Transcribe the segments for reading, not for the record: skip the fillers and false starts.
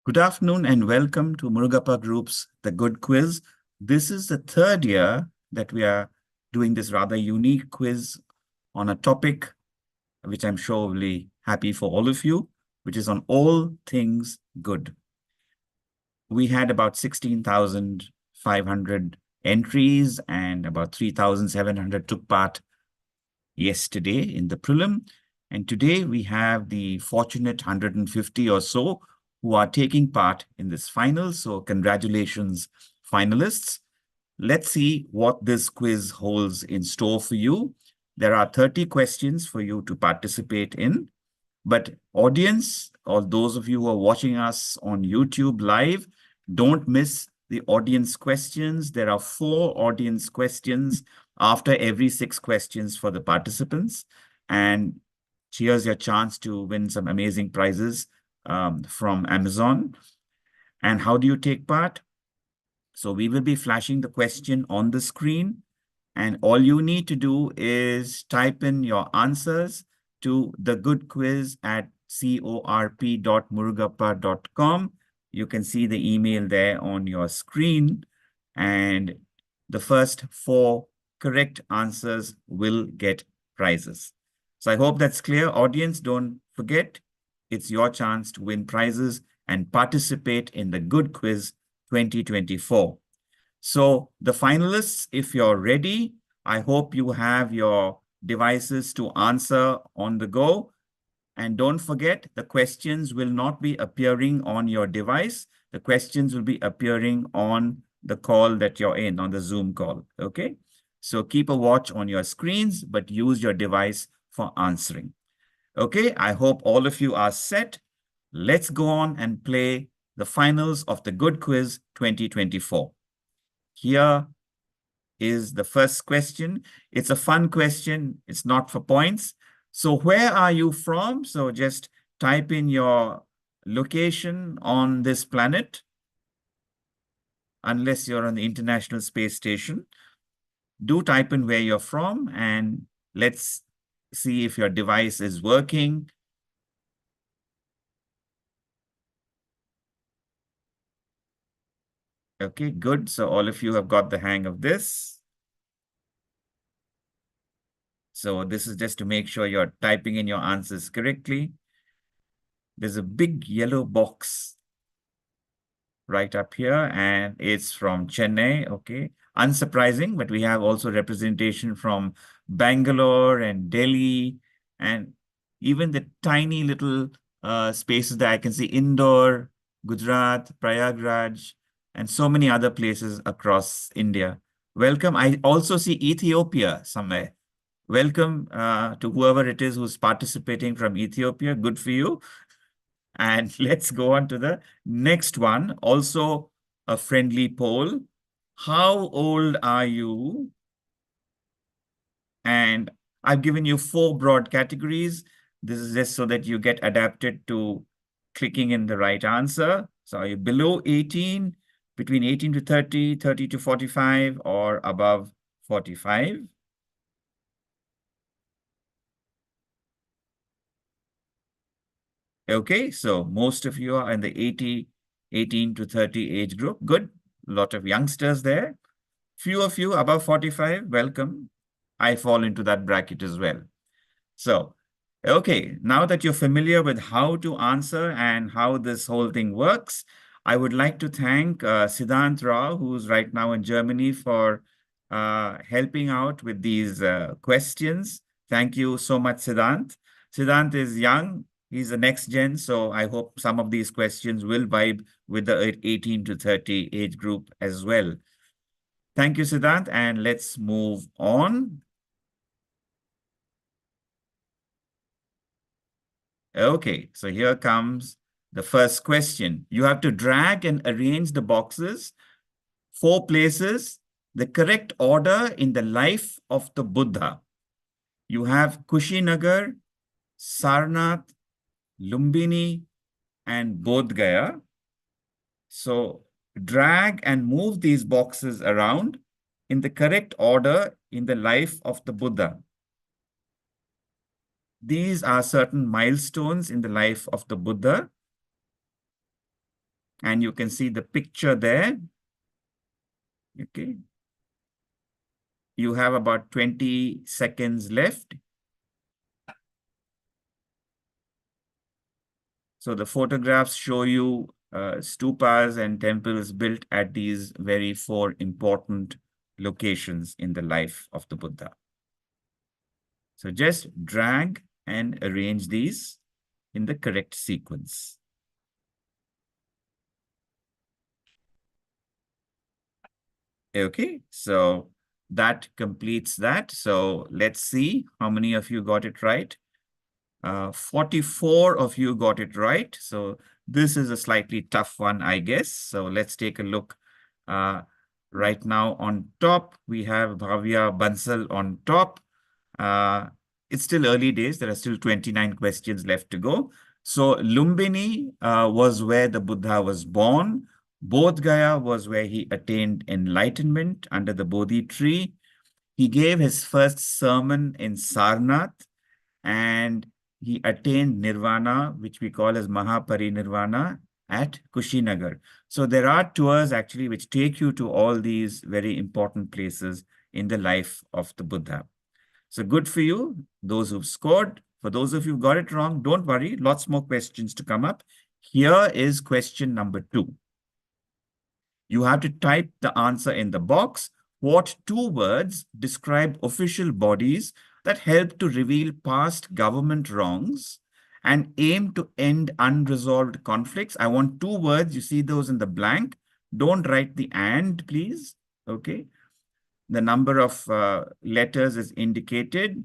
Good afternoon and welcome to Murugappa Group's The Good Quiz. This is the third year that we are doing this rather unique quiz on a topic which I'm sure will be happy for all of you, which is on all things good. We had about 16,500 entries and about 3,700 took part yesterday in the prelim. And today we have the fortunate 150 or so who are taking part in this final. So congratulations, finalists. Let's see what this quiz holds in store for you. There are 30 questions for you to participate in. But audience, or those of you who are watching us on YouTube live, don't miss the audience questions. There are 4 audience questions after every 6 questions for the participants. And here's your chance to win some amazing prizes from Amazon. And how do you take part? So we will be flashing the question on the screen. And all you need to do is type in your answers to thegoodquiz@corp.murugappa.com. You can see the email there on your screen. And the first 4 correct answers will get prizes. So I hope that's clear. Audience, don't forget, it's your chance to win prizes and participate in the Good Quiz 2024. So the finalists, if you're ready, I hope you have your devices to answer on the go. And don't forget, the questions will not be appearing on your device. The questions will be appearing on the call that you're in, on the Zoom call, okay? So keep a watch on your screens, but use your device for answering. Okay, I hope all of you are set. Let's go on and play the finals of the Good Quiz 2024. Here is the first question. It's a fun question. It's not for points. So where are you from? So just type in your location on this planet, unless you're on the International Space Station. Do type in where you're from and let's see if your device is working. Okay, good. So all of you have got the hang of this. So this is just to make sure you're typing in your answers correctly. There's a big yellow box right up here, and it's from Chennai, okay? Unsurprising, but we have also representation from Bangalore and Delhi, and even the tiny little spaces that I can see, Indore, Gujarat, Prayagraj, and so many other places across India. Welcome. I also see Ethiopia somewhere. Welcome to whoever it is who's participating from Ethiopia. Good for you. And let's go on to the next one. Also a friendly poll. How old are you? And I've given you 4 broad categories. This is just so that you get adapted to clicking in the right answer. So are you below 18, between 18 to 30, 30 to 45, or above 45? Okay, so most of you are in the 18 to 30 age group. Good. A lot of youngsters there. Few of you above 45, welcome. I fall into that bracket as well. So, okay, now that you're familiar with how to answer and how this whole thing works, I would like to thank Siddhant Rao, who's right now in Germany, for helping out with these questions. Thank you so much, Siddhant. Siddhant is young. He's the next gen, so I hope some of these questions will vibe with the 18 to 30 age group as well. Thank you, Siddhant, and let's move on. Okay, so here comes the first question. You have to drag and arrange the boxes 4 places, the correct order in the life of the Buddha. You have Kushinagar, Sarnath, Lumbini, and Bodh Gaya. So drag and move these boxes around in the correct order in the life of the Buddha. These are certain milestones in the life of the Buddha. And you can see the picture there. Okay. You have about 20 seconds left. So the photographs show you stupas and temples built at these very 4 important locations in the life of the Buddha. So just drag and arrange these in the correct sequence. Okay, so that completes that. So let's see how many of you got it right. 44 of you got it right. So this is a slightly tough one, I guess. So let's take a look. Right now on top, we have Bhavya Bansal on top. It's still early days. There are still 29 questions left to go. So Lumbini was where the Buddha was born. Bodh Gaya was where he attained enlightenment under the Bodhi tree. He gave his first sermon in Sarnath, and he attained nirvana, which we call as Mahaparinirvana, at Kushinagar. So there are tours actually which take you to all these very important places in the life of the Buddha. So good for you, those who've scored. For those of you who got it wrong, don't worry, lots more questions to come up. Here is question number 2. You have to type the answer in the box. What 2 words describe official bodies that help to reveal past government wrongs and aim to end unresolved conflicts? I want 2 words. You see those in the blank. Don't write the and, please. Okay. The number of letters is indicated.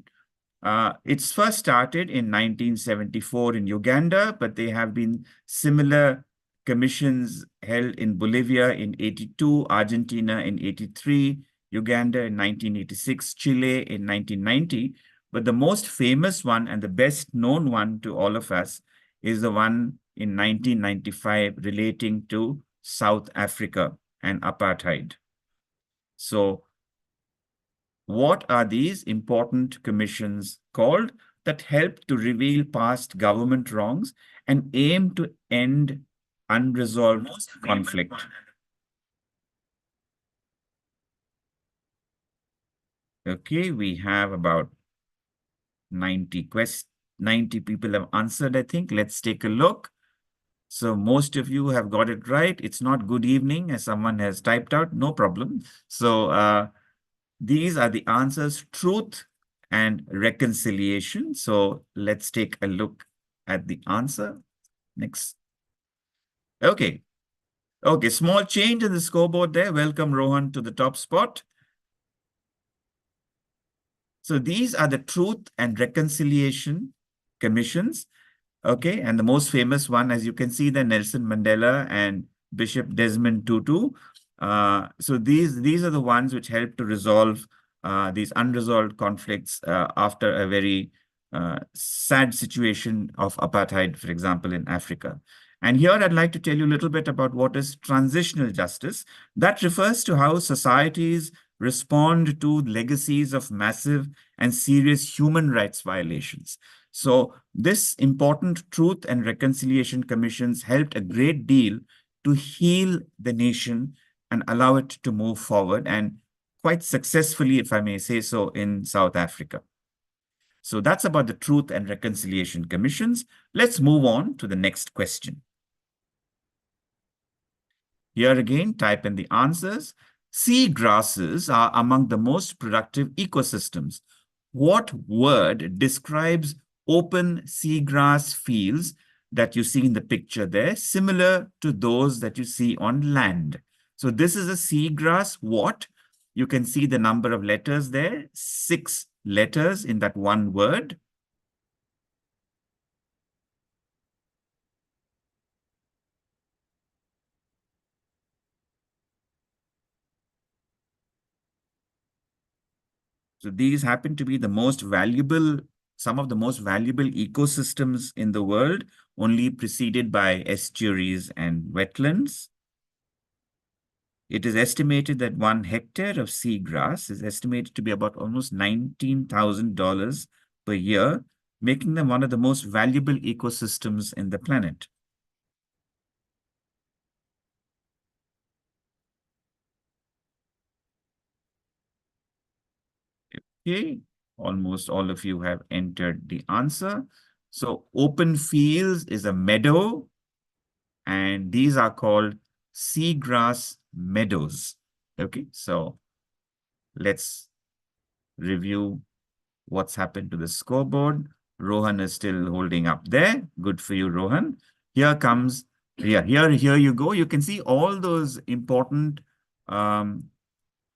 It's first started in 1974 in Uganda, but there have been similar commissions held in Bolivia in 82, Argentina in 83, Uganda in 1986, Chile in 1990. But the most famous one and the best known one to all of us is the one in 1995 relating to South Africa and apartheid. So what are these important commissions called that help to reveal past government wrongs and aim to end unresolved conflict? Okay, we have about 90 people have answered, I think. Let's take a look. So most of you have got it right. It's not good evening, as someone has typed out. No problem. So these are the answers: truth and reconciliation. So let's take a look at the answer. Next. Okay. Okay, small change in the scoreboard there. Welcome, Rohan, to the top spot. So these are the truth and reconciliation commissions. Okay, and the most famous one, as you can see, the Nelson Mandela and Bishop Desmond Tutu. So these are the ones which help to resolve these unresolved conflicts after a very sad situation of apartheid, for example, in Africa. And here I'd like to tell you a little bit about what is transitional justice. That refers to how societies respond to legacies of massive and serious human rights violations. So this important Truth and Reconciliation Commissions helped a great deal to heal the nation and allow it to move forward, and quite successfully, if I may say so, in South Africa. So that's about the Truth and Reconciliation Commissions. Let's move on to the next question. Here again, type in the answers. Sea grasses are among the most productive ecosystems. What word describes open seagrass fields that you see in the picture there, similar to those that you see on land? So this is a seagrass. What? You can see the number of letters there, 6 letters in that one word. So these happen to be the most valuable, some of the most valuable ecosystems in the world, only preceded by estuaries and wetlands. It is estimated that 1 hectare of seagrass is estimated to be about almost $19,000 per year, making them one of the most valuable ecosystems in the planet. Okay, almost all of you have entered the answer. So open fields is a meadow, and these are called seagrass meadows. Okay, so let's review what's happened to the scoreboard. Rohan is still holding up there. Good for you, Rohan. Here comes, here you go. You can see all those important um,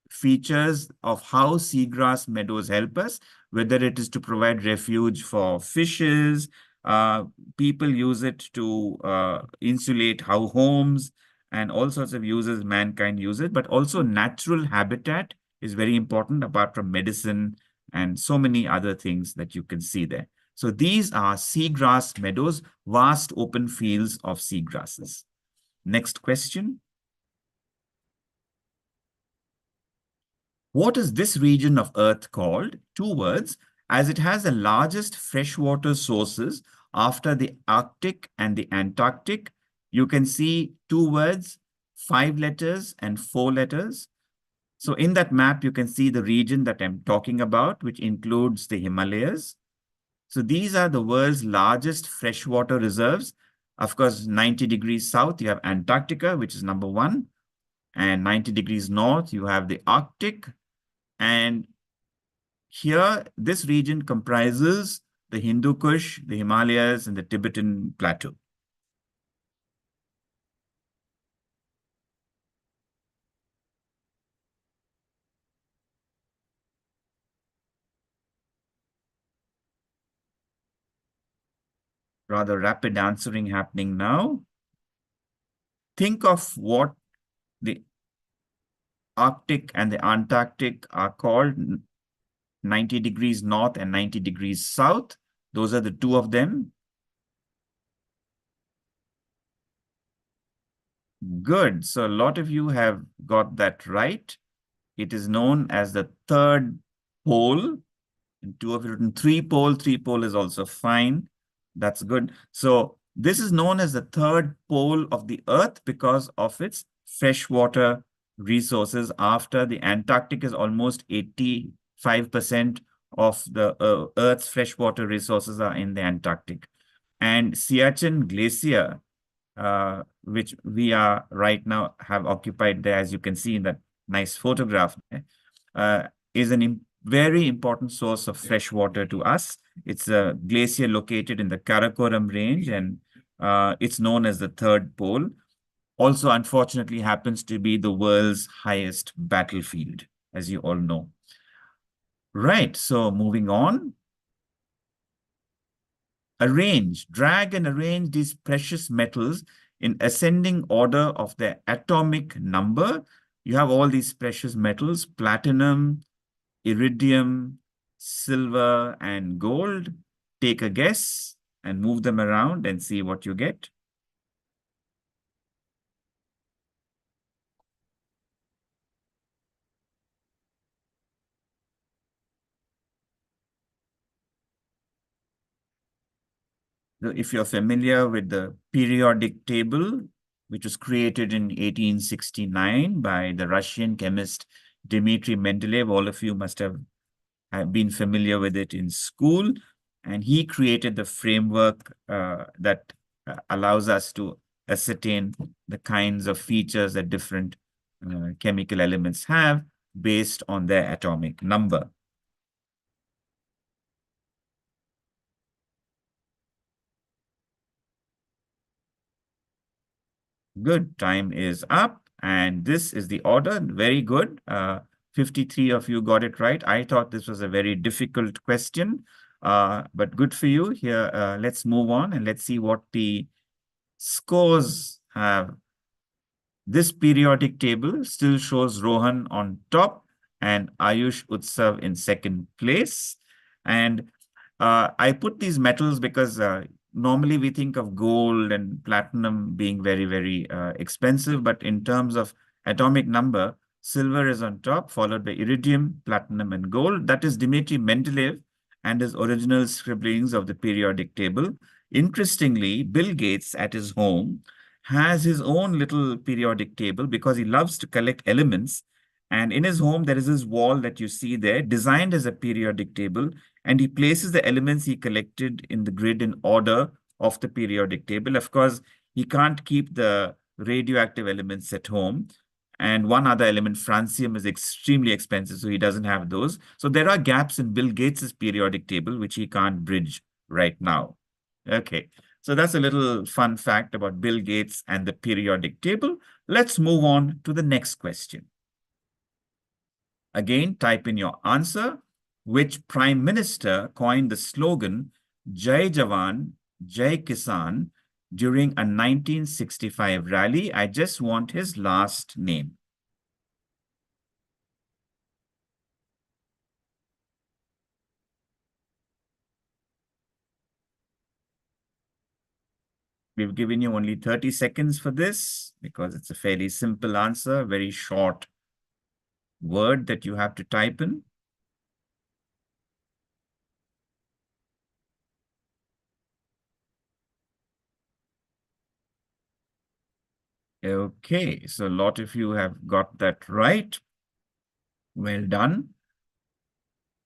features of how seagrass meadows help us, whether it is to provide refuge for fishes, people use it to insulate how homes, and all sorts of uses mankind uses, but also natural habitat is very important apart from medicine and so many other things that you can see there. So these are seagrass meadows, vast open fields of seagrasses. Next question. What is this region of Earth called? 2 words, as it has the largest freshwater sources after the Arctic and the Antarctic. You can see 2 words, 5 letters and 4 letters. So in that map, you can see the region that I'm talking about, which includes the Himalayas. So these are the world's largest freshwater reserves. Of course, 90 degrees south, you have Antarctica, which is number 1. And 90 degrees north, you have the Arctic. And here, this region comprises the Hindu Kush, the Himalayas, and the Tibetan Plateau. Rather rapid answering happening now. Think of what the Arctic and the Antarctic are called, 90 degrees north and 90 degrees south. Those are the 2 of them. Good. So a lot of you have got that right. It is known as the third pole. And 2 of you written 3 pole. 3 pole is also fine. That's good. So this is known as the third pole of the Earth because of its freshwater resources. After the Antarctic is almost 85% of the Earth's freshwater resources are in the Antarctic. And Siachen Glacier, which we are right now have occupied there, as you can see in that nice photograph, is a very important source of fresh water to us. It's a glacier located in the Karakoram range, and it's known as the third pole. Also, unfortunately, happens to be the world's highest battlefield, as you all know. Right, so moving on. Drag and arrange these precious metals in ascending order of their atomic number. You have all these precious metals, platinum, iridium, silver, and gold. Take a guess and move them around and see what you get. If you're familiar with the periodic table, which was created in 1869 by the Russian chemist Dmitry Mendeleev, all of you must have been familiar with it in school. And he created the framework that allows us to ascertain the kinds of features that different chemical elements have based on their atomic number. Good, time is up. And this is the order. Very good. 53 of you got it right. I thought this was a very difficult question, but good for you. Here, let's move on and let's see what the scores have. This periodic table still shows Rohan on top and Ayush Utsav in second place. And I put these metals because normally we think of gold and platinum being very, very expensive. But in terms of atomic number, silver is on top, followed by iridium, platinum, and gold. That is Dmitry Mendeleev and his original scribblings of the periodic table. Interestingly, Bill Gates at his home has his own little periodic table because he loves to collect elements. And in his home, there is this wall that you see there, designed as a periodic table, and he places the elements he collected in the grid in order of the periodic table. Of course, he can't keep the radioactive elements at home. And one other element, francium, is extremely expensive, so he doesn't have those. So there are gaps in Bill Gates's periodic table, which he can't bridge right now. Okay, so that's a little fun fact about Bill Gates and the periodic table. Let's move on to the next question. Again, type in your answer. Which prime minister coined the slogan Jai Jawan, Jai Kisan during a 1965 rally? I just want his last name. We've given you only 30 seconds for this because it's a fairly simple answer, very short word that you have to type in. Okay, so a lot of you have got that right. Well done.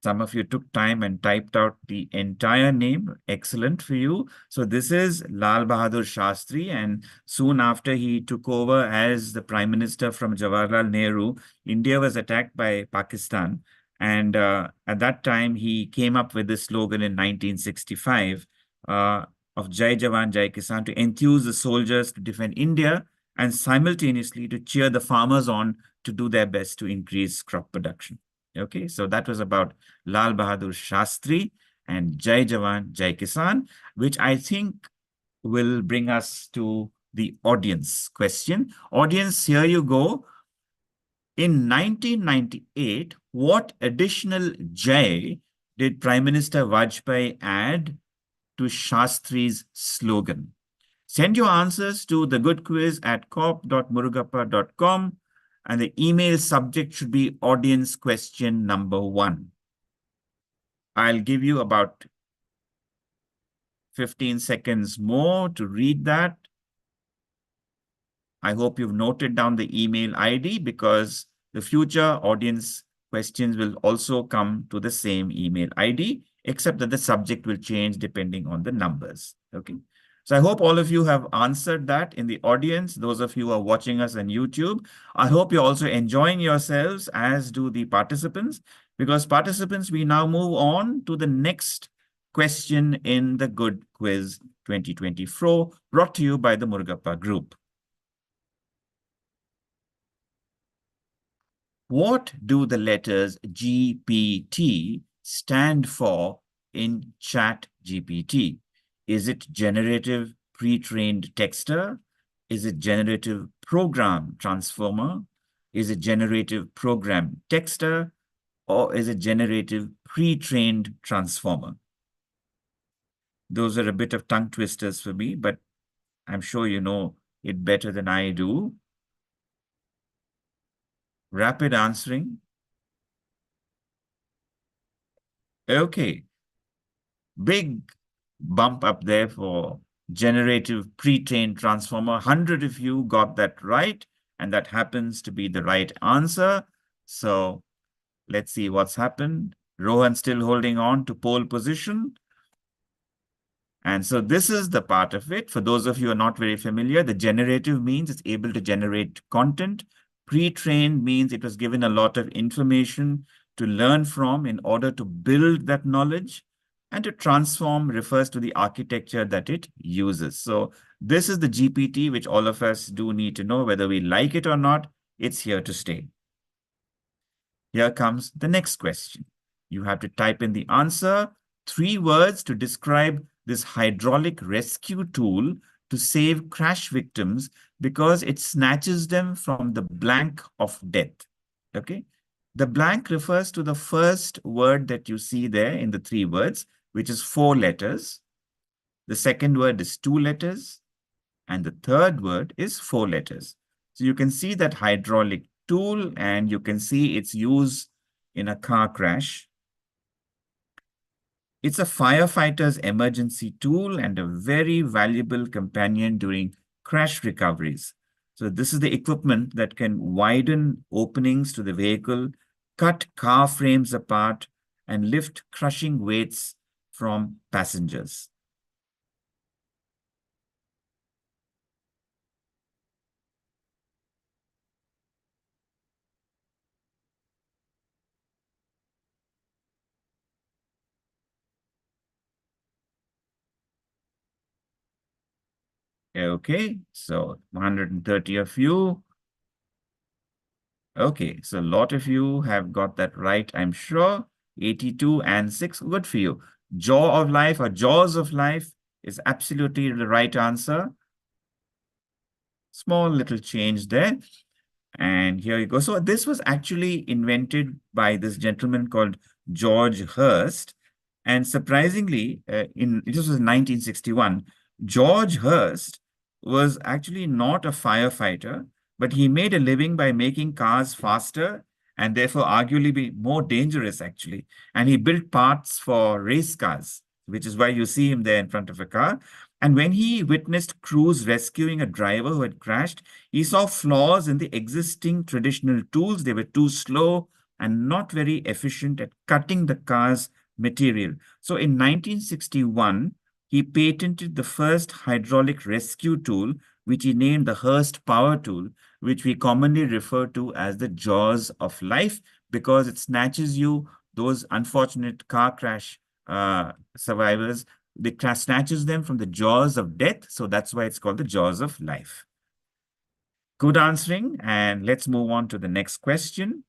Some of you took time and typed out the entire name. Excellent for you. So this is Lal Bahadur Shastri, and soon after he took over as the Prime Minister from Jawaharlal Nehru, India was attacked by Pakistan. And at that time, he came up with this slogan in 1965 of Jai Jawan, Jai Kisan to enthuse the soldiers to defend India and simultaneously to cheer the farmers on to do their best to increase crop production. Okay, so that was about Lal Bahadur Shastri and Jai Jawan, Jai Kisan, which I think will bring us to the audience question. Audience, here you go. In 1998, what additional Jai did Prime Minister Vajpayee add to Shastri's slogan? Send your answers to thegoodquiz@corp.murugappa.com. And the email subject should be audience question number 1. I'll give you about 15 seconds more to read that. I hope you've noted down the email ID because the future audience questions will also come to the same email ID, except that the subject will change depending on the numbers. Okay. So I hope all of you have answered that in the audience. Those of you who are watching us on YouTube, I hope you're also enjoying yourselves, as do the participants. Because participants, we now move on to the next question in the Good Quiz 2024, brought to you by the Murugappa Group. What do the letters GPT stand for in ChatGPT? Is it generative pre-trained texter? Is it generative program transformer? Is it generative program texter? Or is it generative pre-trained transformer? Those are a bit of tongue twisters for me, but I'm sure you know it better than I do. Rapid answering. Okay. Big bump up there for generative pre-trained transformer. 100 of you got that right, and that happens to be the right answer. So let's see what's happened. Rohan still holding on to pole position. And so this is the part of it. For those of you who are not very familiar, the generative means it's able to generate content. Pre-trained means it was given a lot of information to learn from in order to build that knowledge. And to transform refers to the architecture that it uses. So this is the GPT, which all of us do need to know, whether we like it or not, it's here to stay. Here comes the next question. You have to type in the answer, 3 words to describe this hydraulic rescue tool to save crash victims because it snatches them from the blank of death. Okay. The blank refers to the first word that you see there in the 3 words, which is 4 letters. The second word is 2 letters. And the third word is 4 letters. So you can see that hydraulic tool and you can see its use in a car crash. It's a firefighter's emergency tool and a very valuable companion during crash recoveries. So this is the equipment that can widen openings to the vehicle, cut car frames apart, and lift crushing weights from passengers. Okay, so 130 of you. Okay, so a lot of you have got that right, I'm sure. 82 and 6, good for you. Jaw of life or jaws of life is absolutely the right answer. Small little change there. And here you go. So this was actually invented by this gentleman called George Hurst. And surprisingly, this was in 1961, George Hurst was actually not a firefighter, but he made a living by making cars faster and therefore arguably be more dangerous, actually. And he built parts for race cars, which is why you see him there in front of a car. And when he witnessed crews rescuing a driver who had crashed, he saw flaws in the existing traditional tools. They were too slow and not very efficient at cutting the car's material. So in 1961, he patented the first hydraulic rescue tool, which he named the Hurst Power Tool, which we commonly refer to as the jaws of life, because it snatches you, those unfortunate car crash survivors, snatches them from the jaws of death. So that's why it's called the jaws of life. Good answering. And let's move on to the next question.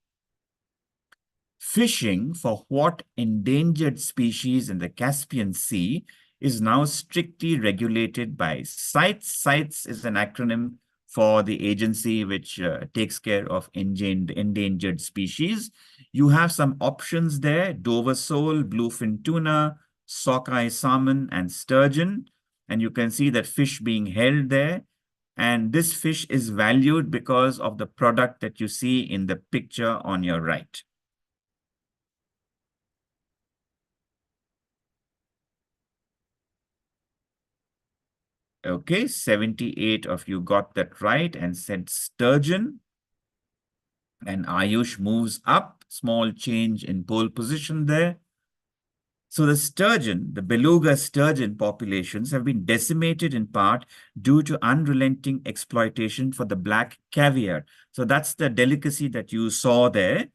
Fishing for what endangered species in the Caspian Sea is now strictly regulated by CITES. CITES is an acronym for the agency which takes care of endangered species. You have some options there: Dover sole, bluefin tuna, sockeye salmon, and sturgeon. And you can see that fish being held there. And this fish is valued because of the product that you see in the picture on your right. Okay, 78 of you got that right and said sturgeon. And Ayush moves up, small change in pole position there. So the sturgeon, the beluga sturgeon populations have been decimated in part due to unrelenting exploitation for the black caviar. So that's the delicacy that you saw there.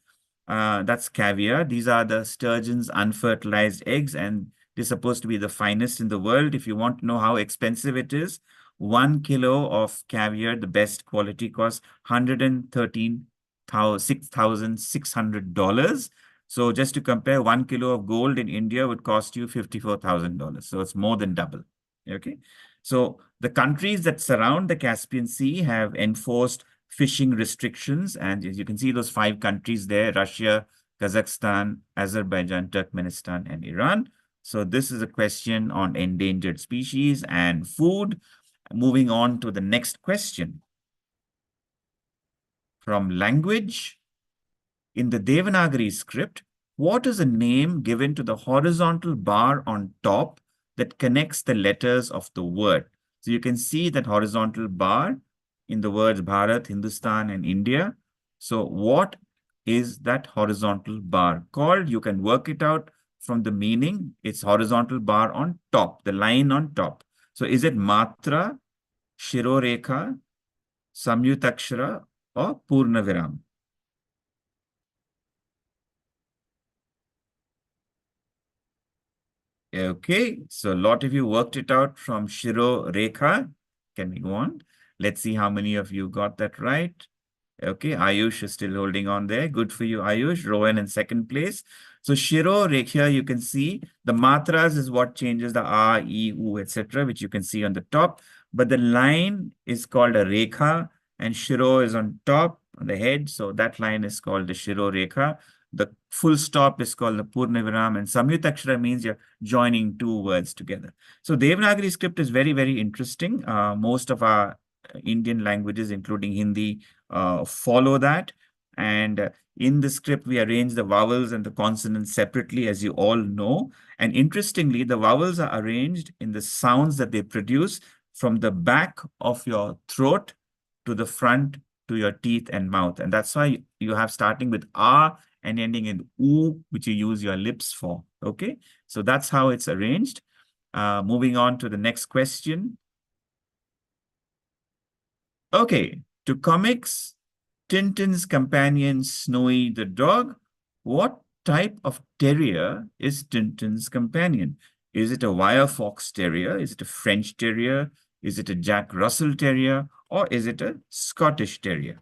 That's caviar. These are the sturgeon's unfertilized eggs, and they're supposed to be the finest in the world. If you want to know how expensive it is, 1 kilo of caviar, the best quality, costs $113,600. So just to compare, 1 kilo of gold in India would cost you $54,000. So it's more than double. Okay. So the countries that surround the Caspian Sea have enforced fishing restrictions. And as you can see, those 5 countries there: Russia, Kazakhstan, Azerbaijan, Turkmenistan, and Iran. So this is a question on endangered species and food. Moving on to the next question. From language, in the Devanagari script, what is a name given to the horizontal bar on top that connects the letters of the word? So you can see that horizontal bar in the words Bharat, Hindustan, and India. So what is that horizontal bar called? You can work it out from the meaning. It's horizontal bar on top, the line on top. So is it Matra, Shirorekha, Samyutakshara, or Purnaviram? Okay, so a lot of you worked it out from Shiro Rekha. Can we go on? Let's see how many of you got that right. Okay, Ayush is still holding on there. Good for you, Ayush. Rowan in second place. So Shiro Rekha, you can see the matras is what changes the A, E, U, etc., which you can see on the top. But the line is called a Rekha, and Shiro is on top on the head. So that line is called the Shiro Rekha. The full stop is called the Purnaviram, and Samyutakshara means you're joining two words together. So Devanagari script is very, very interesting. Most of our Indian languages, including Hindi, follow that. And in the script, we arrange the vowels and the consonants separately, as you all know. And interestingly, the vowels are arranged in the sounds that they produce from the back of your throat to the front to your teeth and mouth. And that's why you have starting with R and ending in U, which you use your lips for. Okay, so that's how it's arranged. Moving on to the next question. Okay, to comics, Tintin's companion Snowy the dog. What type of terrier is Tintin's companion? Is it a wire fox terrier? Is it a French terrier? Is it a Jack Russell terrier? Or is it a Scottish terrier?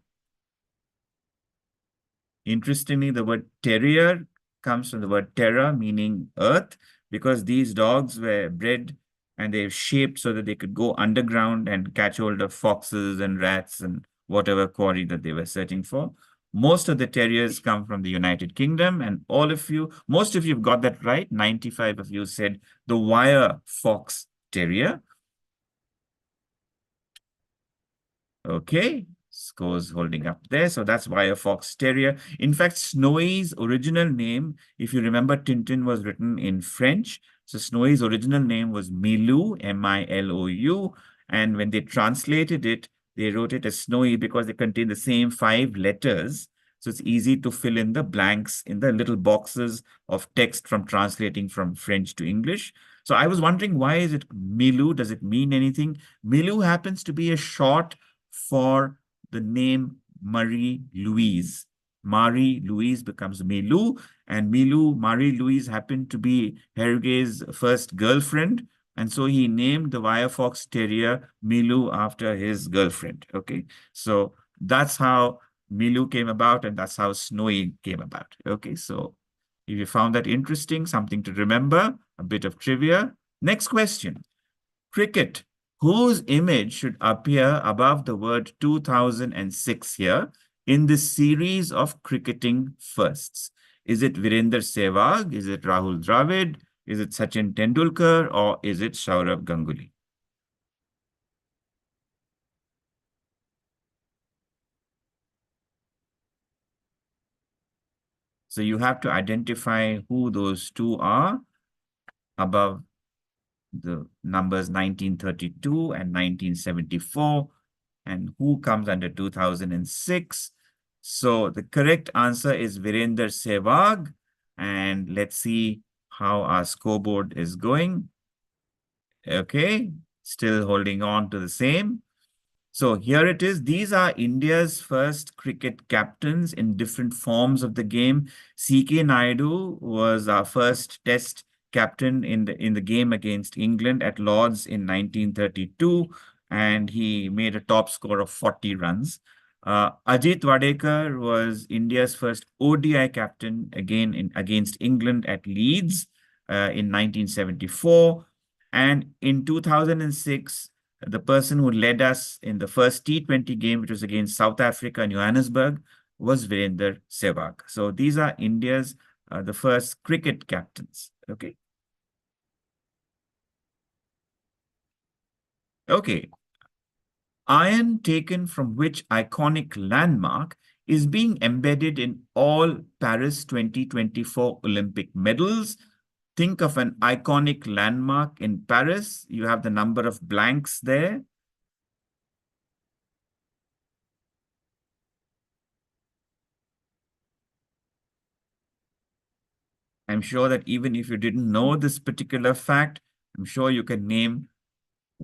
Interestingly, the word terrier comes from the word terra, meaning earth, because these dogs were bred and they're shaped so that they could go underground and catch hold of foxes and rats and whatever quarry that they were searching for. Most of the terriers come from the United Kingdom, and most of you have got that right. 95 of you said the wire fox terrier. Okay, scores holding up there. So that's why a fox terrier. In fact, Snowy's original name, if you remember, Tintin was written in French. So Snowy's original name was Milou, M-I-L-O-U. And when they translated it, they wrote it as Snowy because they contain the same 5 letters. So it's easy to fill in the blanks in the little boxes of text from translating from French to English. So I was wondering, why is it Milou? Does it mean anything? Milou happens to be a short for the name Marie Louise. Marie Louise becomes Milou, and Milou, Marie Louise happened to be Hergé's first girlfriend, and so he named the wire fox terrier Milou after his girlfriend. Okay, so that's how Milou came about, and that's how Snowy came about. Okay, so if you found that interesting, something to remember, a bit of trivia. Next question. Cricket, whose image should appear above the word 2006 here in this series of cricketing firsts? Is it Virender Sehwag? Is it Rahul Dravid? Is it Sachin Tendulkar? Or is it Sourav Ganguly? So you have to identify who those two are above the numbers 1932 and 1974, and who comes under 2006. So the correct answer is Virender Sehwag. And let's see how our scoreboard is going. Okay, still holding on to the same. So here it is. These are India's first cricket captains in different forms of the game. C.K. Naidu was our first test captain in the game against England at Lord's in 1932, and he made a top score of 40 runs. Ajit Wadekar was India's first ODI captain again against England at Leeds in 1974. And in 2006, the person who led us in the first T20 game, which was against South Africa in Johannesburg, was Virender Sehwag. So these are India's the first cricket captains. Okay. Okay. Iron taken from which iconic landmark is being embedded in all Paris 2024 Olympic medals? Think of an iconic landmark in Paris. You have the number of blanks there. I'm sure that even if you didn't know this particular fact, I'm sure you can name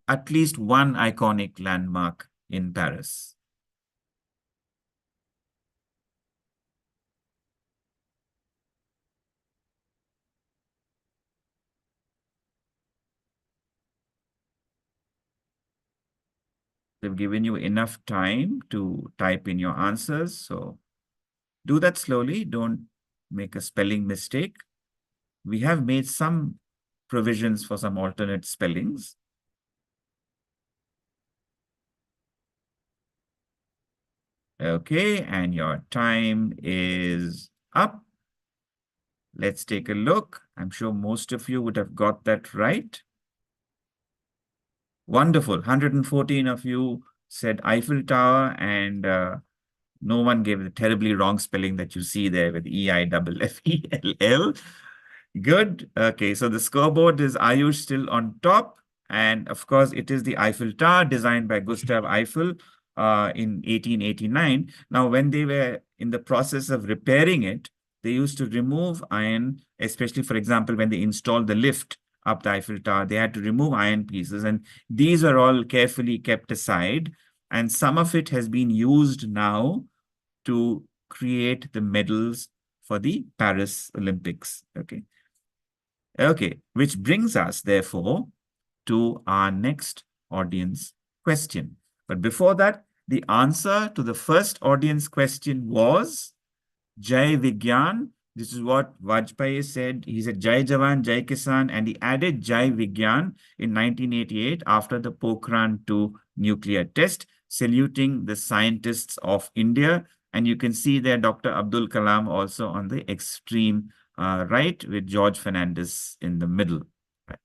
at least one iconic landmark in Paris. They've given you enough time to type in your answers. So do that slowly. Don't make a spelling mistake. We have made some provisions for some alternate spellings. Okay, and your time is up. Let's take a look. I'm sure most of you would have got that right. Wonderful. 114 of you said Eiffel Tower, and no one gave the terribly wrong spelling that you see there with EIFFELL. Good. Okay, so the scoreboard is Ayush still on top. And of course, it is the Eiffel Tower designed by Gustav Eiffel in 1889. Now, when they were in the process of repairing it, they used to remove iron, especially, for example, when they installed the lift up the Eiffel Tower, they had to remove iron pieces. And these are all carefully kept aside. And some of it has been used now to create the medals for the Paris Olympics. Okay. Okay, which brings us, therefore, to our next audience question. But before that, the answer to the first audience question was Jai Vigyan. This is what Vajpayee said. He said Jai Jawan, Jai Kisan, and he added Jai Vigyan in 1988 after the Pokhran 2 nuclear test, saluting the scientists of India. And you can see there Dr. Abdul Kalam also on the extreme right with George Fernandez in the middle. Right.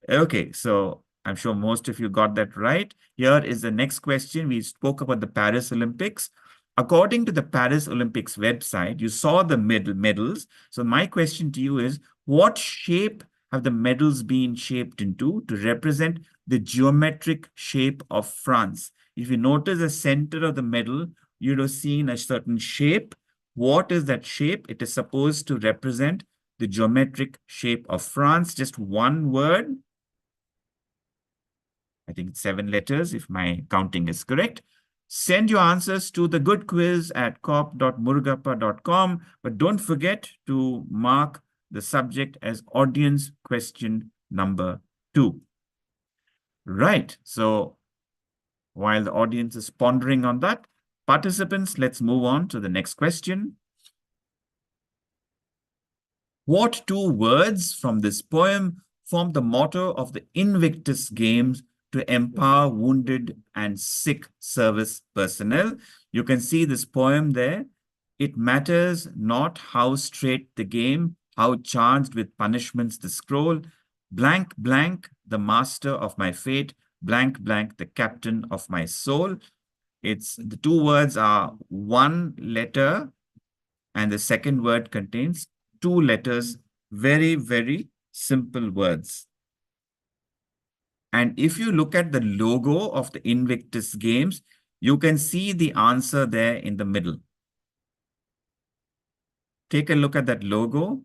Okay, so I'm sure most of you got that right. Here is the next question. We spoke about the Paris Olympics. According to the Paris Olympics website, you saw the medals. So my question to you is, what shape have the medals been shaped into to represent the geometric shape of France? If you notice the center of the medal, you'd have seen a certain shape. What is that shape? It is supposed to represent the geometric shape of France. Just one word. I think it's 7 letters if my counting is correct. Send your answers to the good quiz at cop.murugappa.com, but don't forget to mark the subject as audience question number 2. Right. So while the audience is pondering on that, participants, let's move on to the next question. What 2 words from this poem form the motto of the Invictus Games to empower wounded and sick service personnel? You can see this poem there. It matters not how straight the game, how charged with punishments the scroll. Blank, blank, the master of my fate. Blank, blank, the captain of my soul. It's the 2 words are 1 letter, and the second word contains 2 letters. Very, very simple words. And if you look at the logo of the Invictus Games, you can see the answer there in the middle. Take a look at that logo.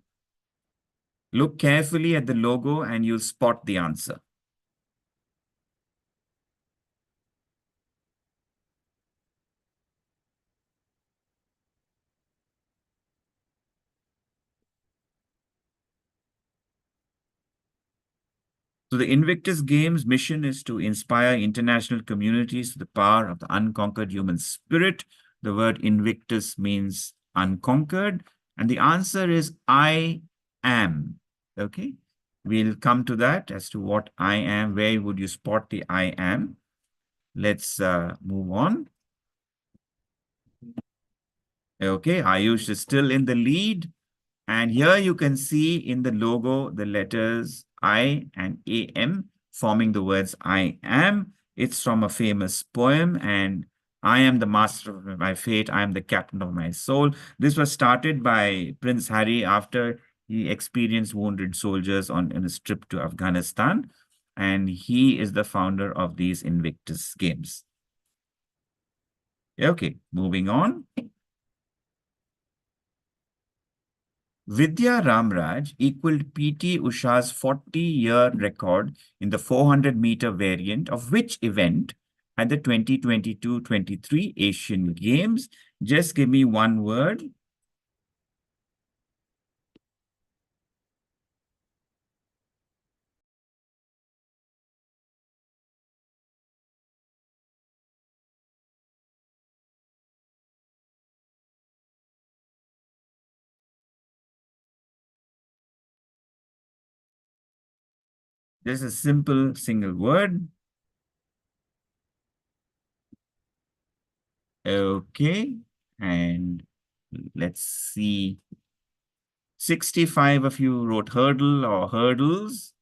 Look carefully at the logo and you'll spot the answer. So the Invictus Games mission is to inspire international communities to the power of the unconquered human spirit. The word Invictus means unconquered. And the answer is I am. Okay. We'll come to that as to what I am. Where would you spot the I am? Let's move on. Okay. Ayush is still in the lead. And here you can see in the logo, the letters I and AM forming the words I am. It's from a famous poem, and I am the master of my fate. I am the captain of my soul. This was started by Prince Harry after he experienced wounded soldiers in his trip to Afghanistan. And he is the founder of these Invictus Games. Okay, moving on. Vidya Ramraj equaled PT Usha's 40-year record in the 400-meter variant of which event at the 2022-23 Asian Games? Just give me one word. Just a simple single word. Okay. And let's see. 65 of you wrote hurdle or hurdles.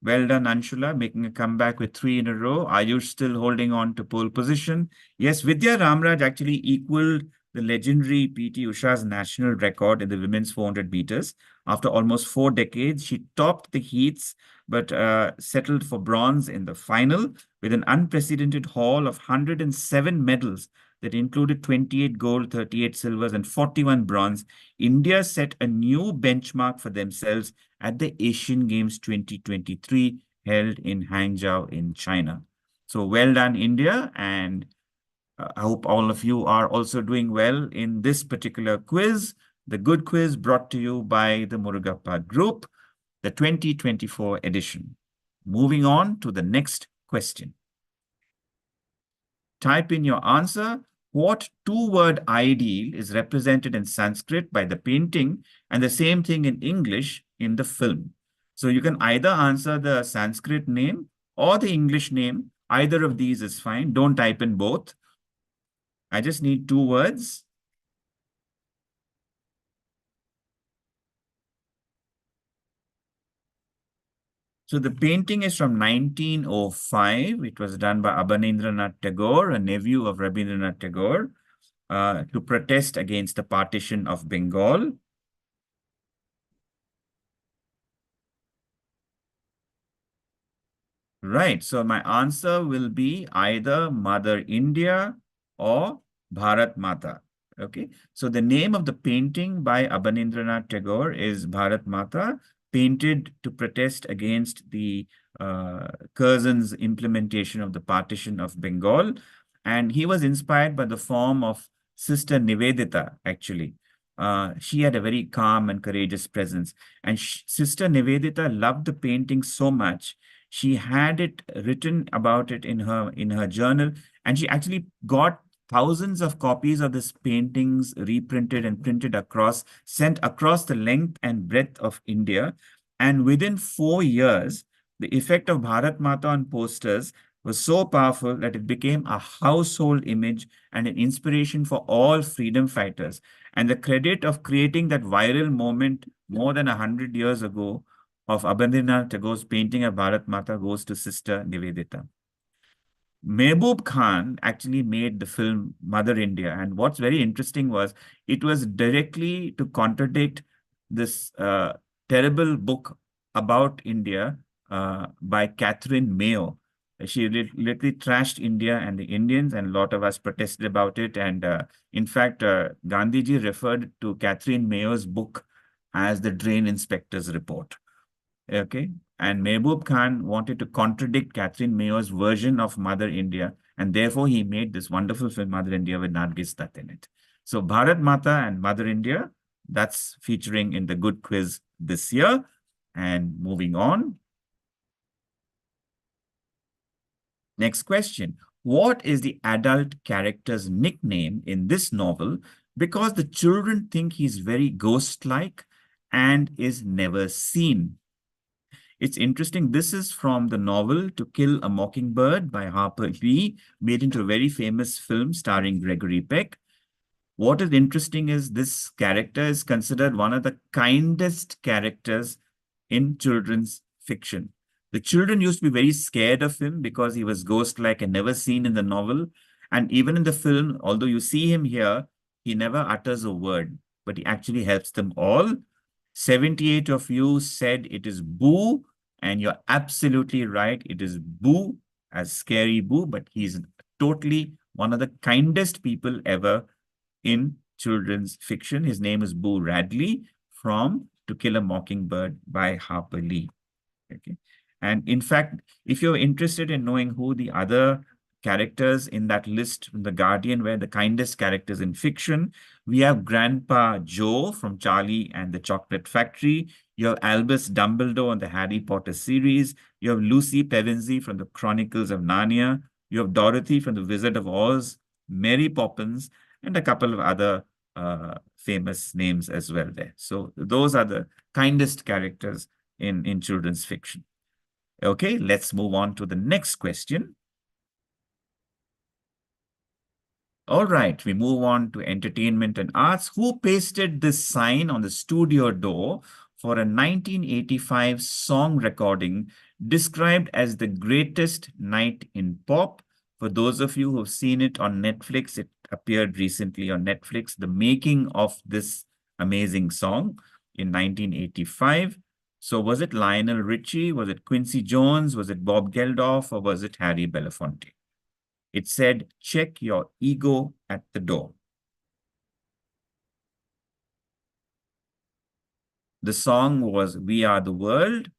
Well done, Anshula, making a comeback with 3 in a row. Are you still holding on to pole position? Yes, Vidya Ramraj actually equaled the legendary PT Usha's national record in the women's 400 meters. After almost 4 decades, she topped the heats but settled for bronze in the final with an unprecedented haul of 107 medals that included 28 gold, 38 silvers, and 41 bronze. India set a new benchmark for themselves at the Asian Games 2023 held in Hangzhou in China. So well done, India. And I hope all of you are also doing well in this particular quiz, the Good Quiz brought to you by the Murugappa Group, the 2024 edition. Moving on to the next question. Type in your answer. What two-word ideal is represented in Sanskrit by the painting and the same thing in English in the film? So you can either answer the Sanskrit name or the English name. Either of these is fine. Don't type in both. I just need 2 words. So the painting is from 1905. It was done by Abanindranath Tagore, a nephew of Rabindranath Tagore, to protest against the partition of Bengal. Right. So my answer will be either Mother India or Bharat Mata. Okay. So the name of the painting by Abanindranath Tagore is Bharat Mata, painted to protest against the Curzon's implementation of the partition of Bengal. And he was inspired by the form of Sister Nivedita, actually. She had a very calm and courageous presence. And Sister Nivedita loved the painting so much she had it written about it in her journal, and she actually got thousands of copies of these paintings reprinted and printed across, sent across the length and breadth of India. And within 4 years, the effect of Bharat Mata on posters was so powerful that it became a household image and an inspiration for all freedom fighters. And the credit of creating that viral moment more than 100 years ago of Abanindranath Tagore's painting of Bharat Mata goes to Sister Nivedita. Mehboob Khan actually made the film Mother India. And what's very interesting was it was directly to contradict this terrible book about India by Catherine Mayo. She literally trashed India and the Indians, and a lot of us protested about it. And in fact, Gandhiji referred to Catherine Mayo's book as the Drain Inspector's Report. Okay. And Mehboob Khan wanted to contradict Catherine Mayo's version of Mother India. And therefore, he made this wonderful film, Mother India, with Nargis Dutt in it. So Bharat Mata and Mother India, that's featuring in the Good Quiz this year. And moving on. Next question. What is the adult character's nickname in this novel? Because the children think he's very ghost-like and is never seen. It's interesting. This is from the novel To Kill a Mockingbird by Harper Lee, made into a very famous film starring Gregory Peck. What is interesting is this character is considered one of the kindest characters in children's fiction. The children used to be very scared of him because he was ghost-like and never seen in the novel. And even in the film, although you see him here, he never utters a word, but he actually helps them all. 78 of you said it is Boo, and you're absolutely right. It is Boo, as scary Boo, but he's totally one of the kindest people ever in children's fiction. His name is Boo Radley from To Kill a Mockingbird by Harper Lee. Okay. And in fact, if you're interested in knowing who the other characters in that list from The Guardian were the kindest characters in fiction, we have Grandpa Joe from Charlie and the Chocolate Factory. You have Albus Dumbledore in the Harry Potter series. You have Lucy Pevensey from the Chronicles of Narnia. You have Dorothy from the Wizard of Oz, Mary Poppins, and a couple of other famous names as well there. So those are the kindest characters in children's fiction. Okay, let's move on to the next question. All right, we move on to entertainment and arts. Who pasted this sign on the studio door for a 1985 song recording described as the greatest night in pop? For those of you who've seen it on Netflix, it appeared recently on Netflix, the making of this amazing song in 1985. So was it Lionel Richie? Was it Quincy Jones? Was it Bob Geldof? Or was it Harry Belafonte? It said, check your ego at the door. The song was We Are the World.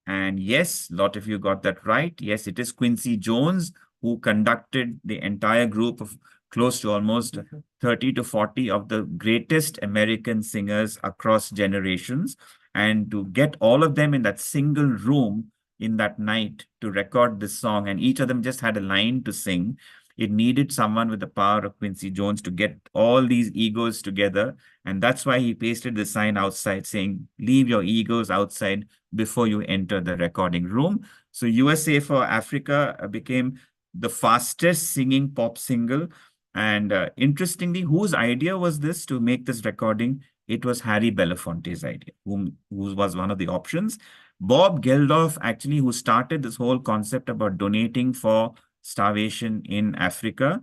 And yes, a lot of you got that right. Yes, it is Quincy Jones who conducted the entire group of close to almost 30 to 40 of the greatest American singers across generations. And to get all of them in that single room in that night to record this song, and each of them just had a line to sing. It needed someone with the power of Quincy Jones to get all these egos together. And that's why he pasted the sign outside saying, leave your egos outside before you enter the recording room. So USA for Africa became the fastest singing pop single. And interestingly, whose idea was this to make this recording? It was Harry Belafonte's idea, who was one of the options. Bob Geldof, actually, who started this whole concept about donating for starvation in Africa,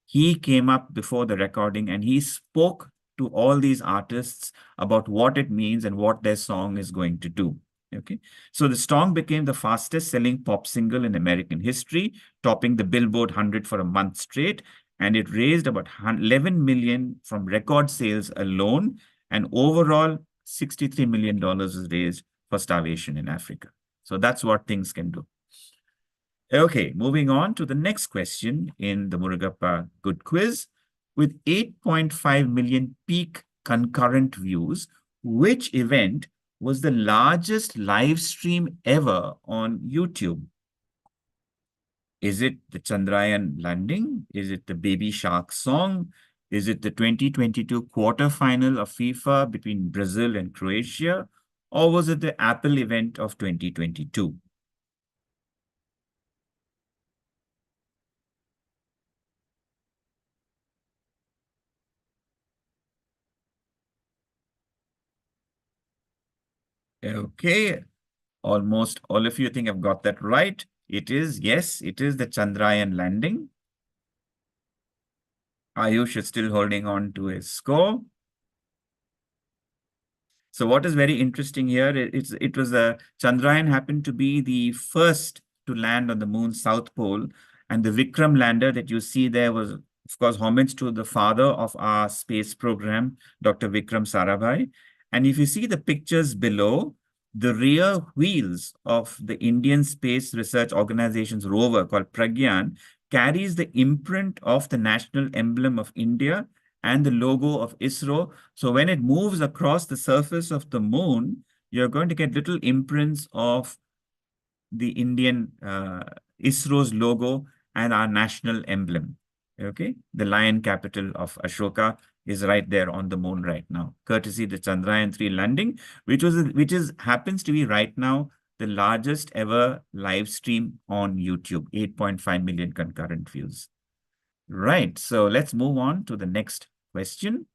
he came up before the recording and he spoke to all these artists about what it means and what their song is going to do. Okay, so the song became the fastest selling pop single in American history, topping the Billboard 100 for a month straight. And it raised about 11 million from record sales alone. And overall, $63 million was raised for starvation in Africa. So that's what things can do. Okay, moving on to the next question in the Murugappa Good Quiz. With 8.5 million peak concurrent views, which event was the largest live stream ever on YouTube? Is it the Chandrayaan landing? Is it the Baby Shark song? Is it the 2022 quarterfinal of FIFA between Brazil and Croatia? Or was it the Apple event of 2022? Okay, almost all of you think I've got that right. It is, yes, it is the Chandrayaan landing. Ayush is still holding on to his score. So what is very interesting here, it was a Chandrayaan happened to be the first to land on the moon's south pole. And the Vikram lander that you see there was, of course, homage to the father of our space program, Dr. Vikram Sarabhai. And if you see the pictures below, the rear wheels of the Indian Space Research Organization's rover called Pragyan carries the imprint of the national emblem of India and the logo of ISRO. So when it moves across the surface of the moon, you're going to get little imprints of the Indian ISRO's logo and our national emblem. Okay, the lion capital of Ashoka is right there on the moon right now, courtesy the Chandrayaan-3 landing, which happens to be right now the largest ever live stream on YouTube, 8.5 million concurrent views. Right, so let's move on to the next question.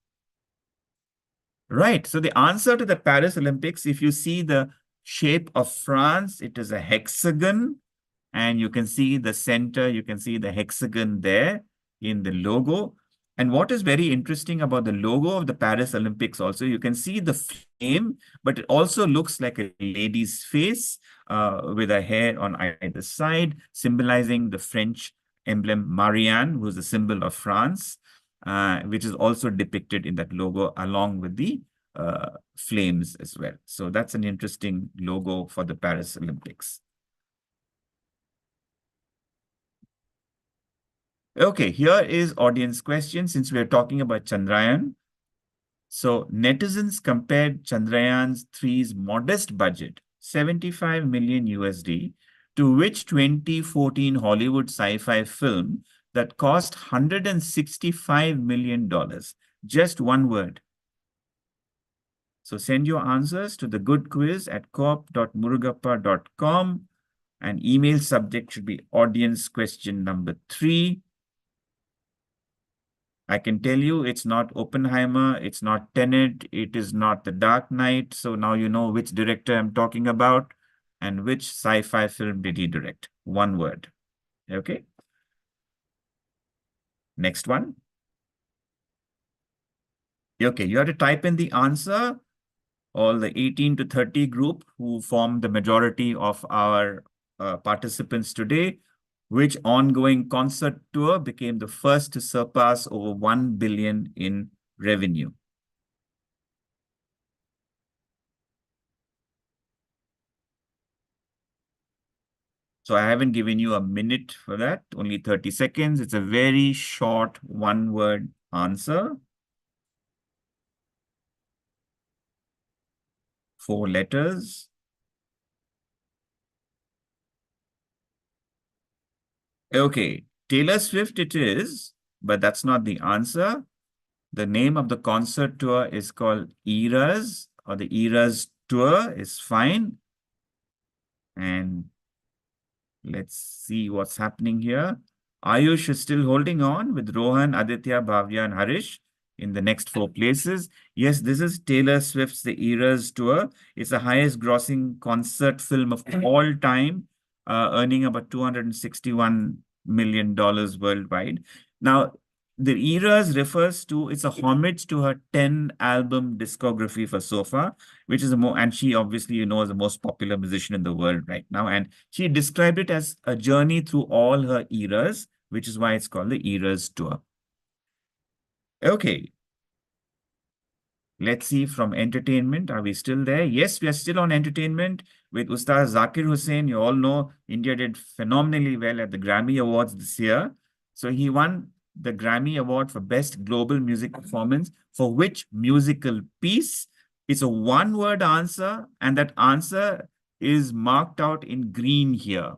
Right, so the answer to the Paris Olympics, if you see the shape of France, it is a hexagon. And you can see the center, you can see the hexagon there in the logo. And what is very interesting about the logo of the Paris Olympics also, you can see the flame, but it also looks like a lady's face with a hair on either side, symbolizing the French emblem Marianne, who's the symbol of France, which is also depicted in that logo along with the flames as well. So that's an interesting logo for the Paris Olympics. Okay, here is audience question since we're talking about Chandrayaan. So netizens compared Chandrayaan 3's modest budget, 75 million USD, to which 2014 Hollywood sci-fi film that cost $165 million? Just one word. So send your answers to the good quiz at coop.murugappa.com. And email subject should be audience question number 3. I can tell you it's not Oppenheimer, it's not Tenet, it is not The Dark Knight. So now you know which director I'm talking about and which sci-fi film did he direct. One word. Okay. Next one. Okay, you have to type in the answer. All the 18 to 30 group who form the majority of our participants today, which ongoing concert tour became the first to surpass over 1 billion in revenue? So I haven't given you a minute for that, only 30 seconds. It's a very short one-word answer. 4 letters. Okay, Taylor Swift it is, but that's not the answer. The name of the concert tour is called Eras, or the Eras Tour is fine. And let's see what's happening here. Ayush is still holding on with Rohan, Aditya, Bhavya, and Harish in the next 4 places. Yes, this is Taylor Swift's The Eras Tour. It's the highest grossing concert film of all time, earning about $261 million worldwide. Now, the Eras refers to, it's a homage to her 10 album discography for so far, which is and she obviously, you know, is the most popular musician in the world right now. And she described it as a journey through all her eras, which is why it's called the Eras Tour. Okay. Let's see from entertainment. Are we still there? Yes, we are still on entertainment with Ustaz Zakir Hussain. You all know India did phenomenally well at the Grammy Awards this year. So he won the Grammy Award for Best Global Music Performance for which musical piece? It's a one-word answer, and that answer is marked out in green here.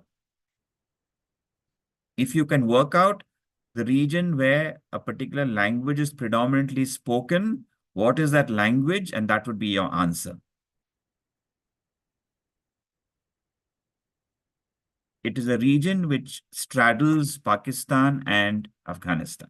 If you can work out the region where a particular language is predominantly spoken, what is that language? And that would be your answer. It is a region which straddles Pakistan and Afghanistan.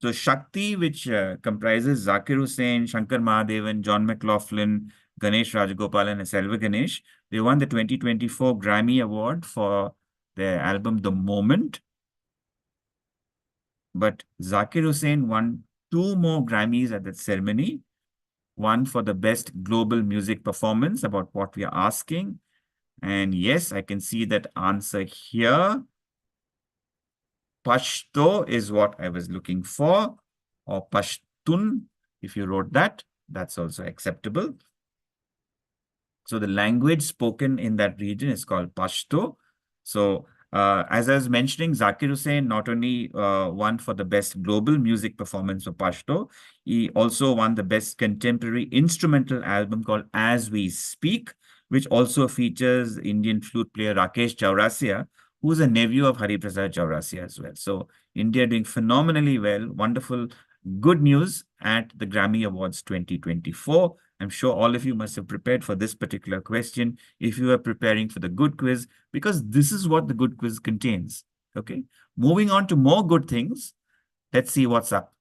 So Shakti, which comprises Zakir Hussain, Shankar Mahadevan, John McLaughlin, Ganesh Rajagopalan, and Selva Ganesh, they won the 2024 Grammy Award for their album The Moment. But Zakir Hussain won 2 more Grammys at that ceremony. One for the best global music performance, about what we are asking. And yes, I can see that answer here. Pashto is what I was looking for, or Pashtun. If you wrote that, that's also acceptable. So the language spoken in that region is called Pashto. So as I was mentioning, Zakir Hussain not only won for the best global music performance for Pashto, he also won the best contemporary instrumental album called As We Speak, which also features Indian flute player Rakesh Chaurasia, who's a nephew of Hariprasad Chaurasia as well. So India doing phenomenally well. Wonderful, good news at the Grammy Awards 2024. I'm sure all of you must have prepared for this particular question if you are preparing for the good quiz, because this is what the good quiz contains. Okay. Moving on to more good things. Let's see what's up.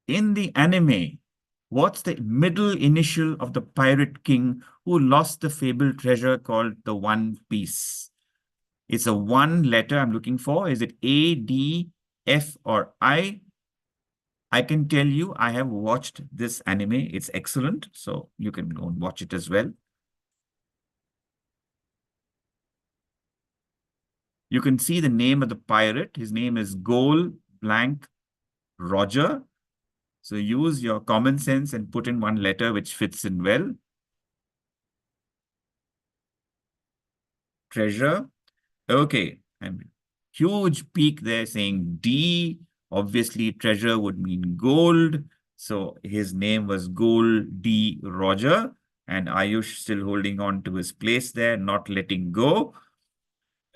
In the anime, what's the middle initial of the pirate king who lost the fabled treasure called the One Piece? It's a one letter I'm looking for. Is it A, D, F, or I? I can tell you, I have watched this anime. It's excellent. So you can go and watch it as well. You can see the name of the pirate. His name is Gol Blank Roger. So use your common sense and put in one letter which fits in well. Treasure. Okay. And huge peak there saying D. Obviously, treasure would mean gold. So his name was Gold D. Roger. And Ayush still holding on to his place there, not letting go.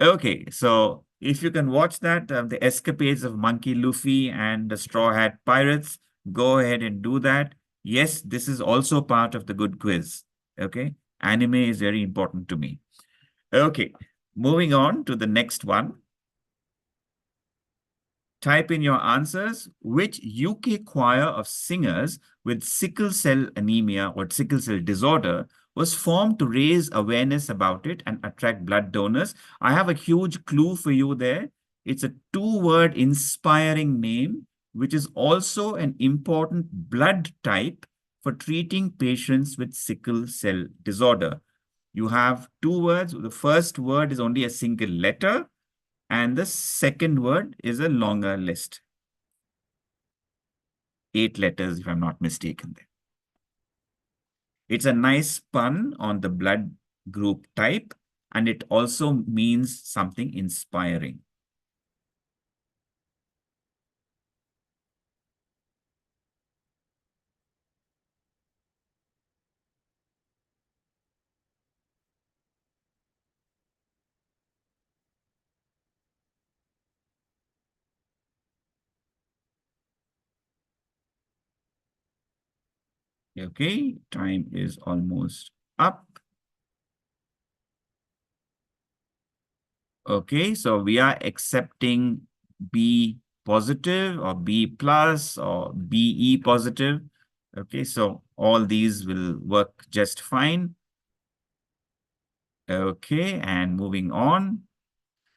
Okay, so if you can watch that, the escapades of Monkey Luffy and the Straw Hat Pirates, go ahead and do that. Yes, this is also part of the good quiz. Okay. Anime is very important to me. Okay. Moving on to the next one. Type in your answers. Which UK choir of singers with sickle cell anemia or sickle cell disorder was formed to raise awareness about it and attract blood donors? I have a huge clue for you there. It's a two-word inspiring name, which is also an important blood type for treating patients with sickle cell disorder. You have two words. The first word is only a single letter, and the second word is a longer list. 8 letters, if I'm not mistaken there. It's a nice pun on the blood group type, and it also means something inspiring. Okay, time is almost up. Okay, so we are accepting B positive or B plus or BE positive. Okay, so all these will work just fine. Okay, and moving on.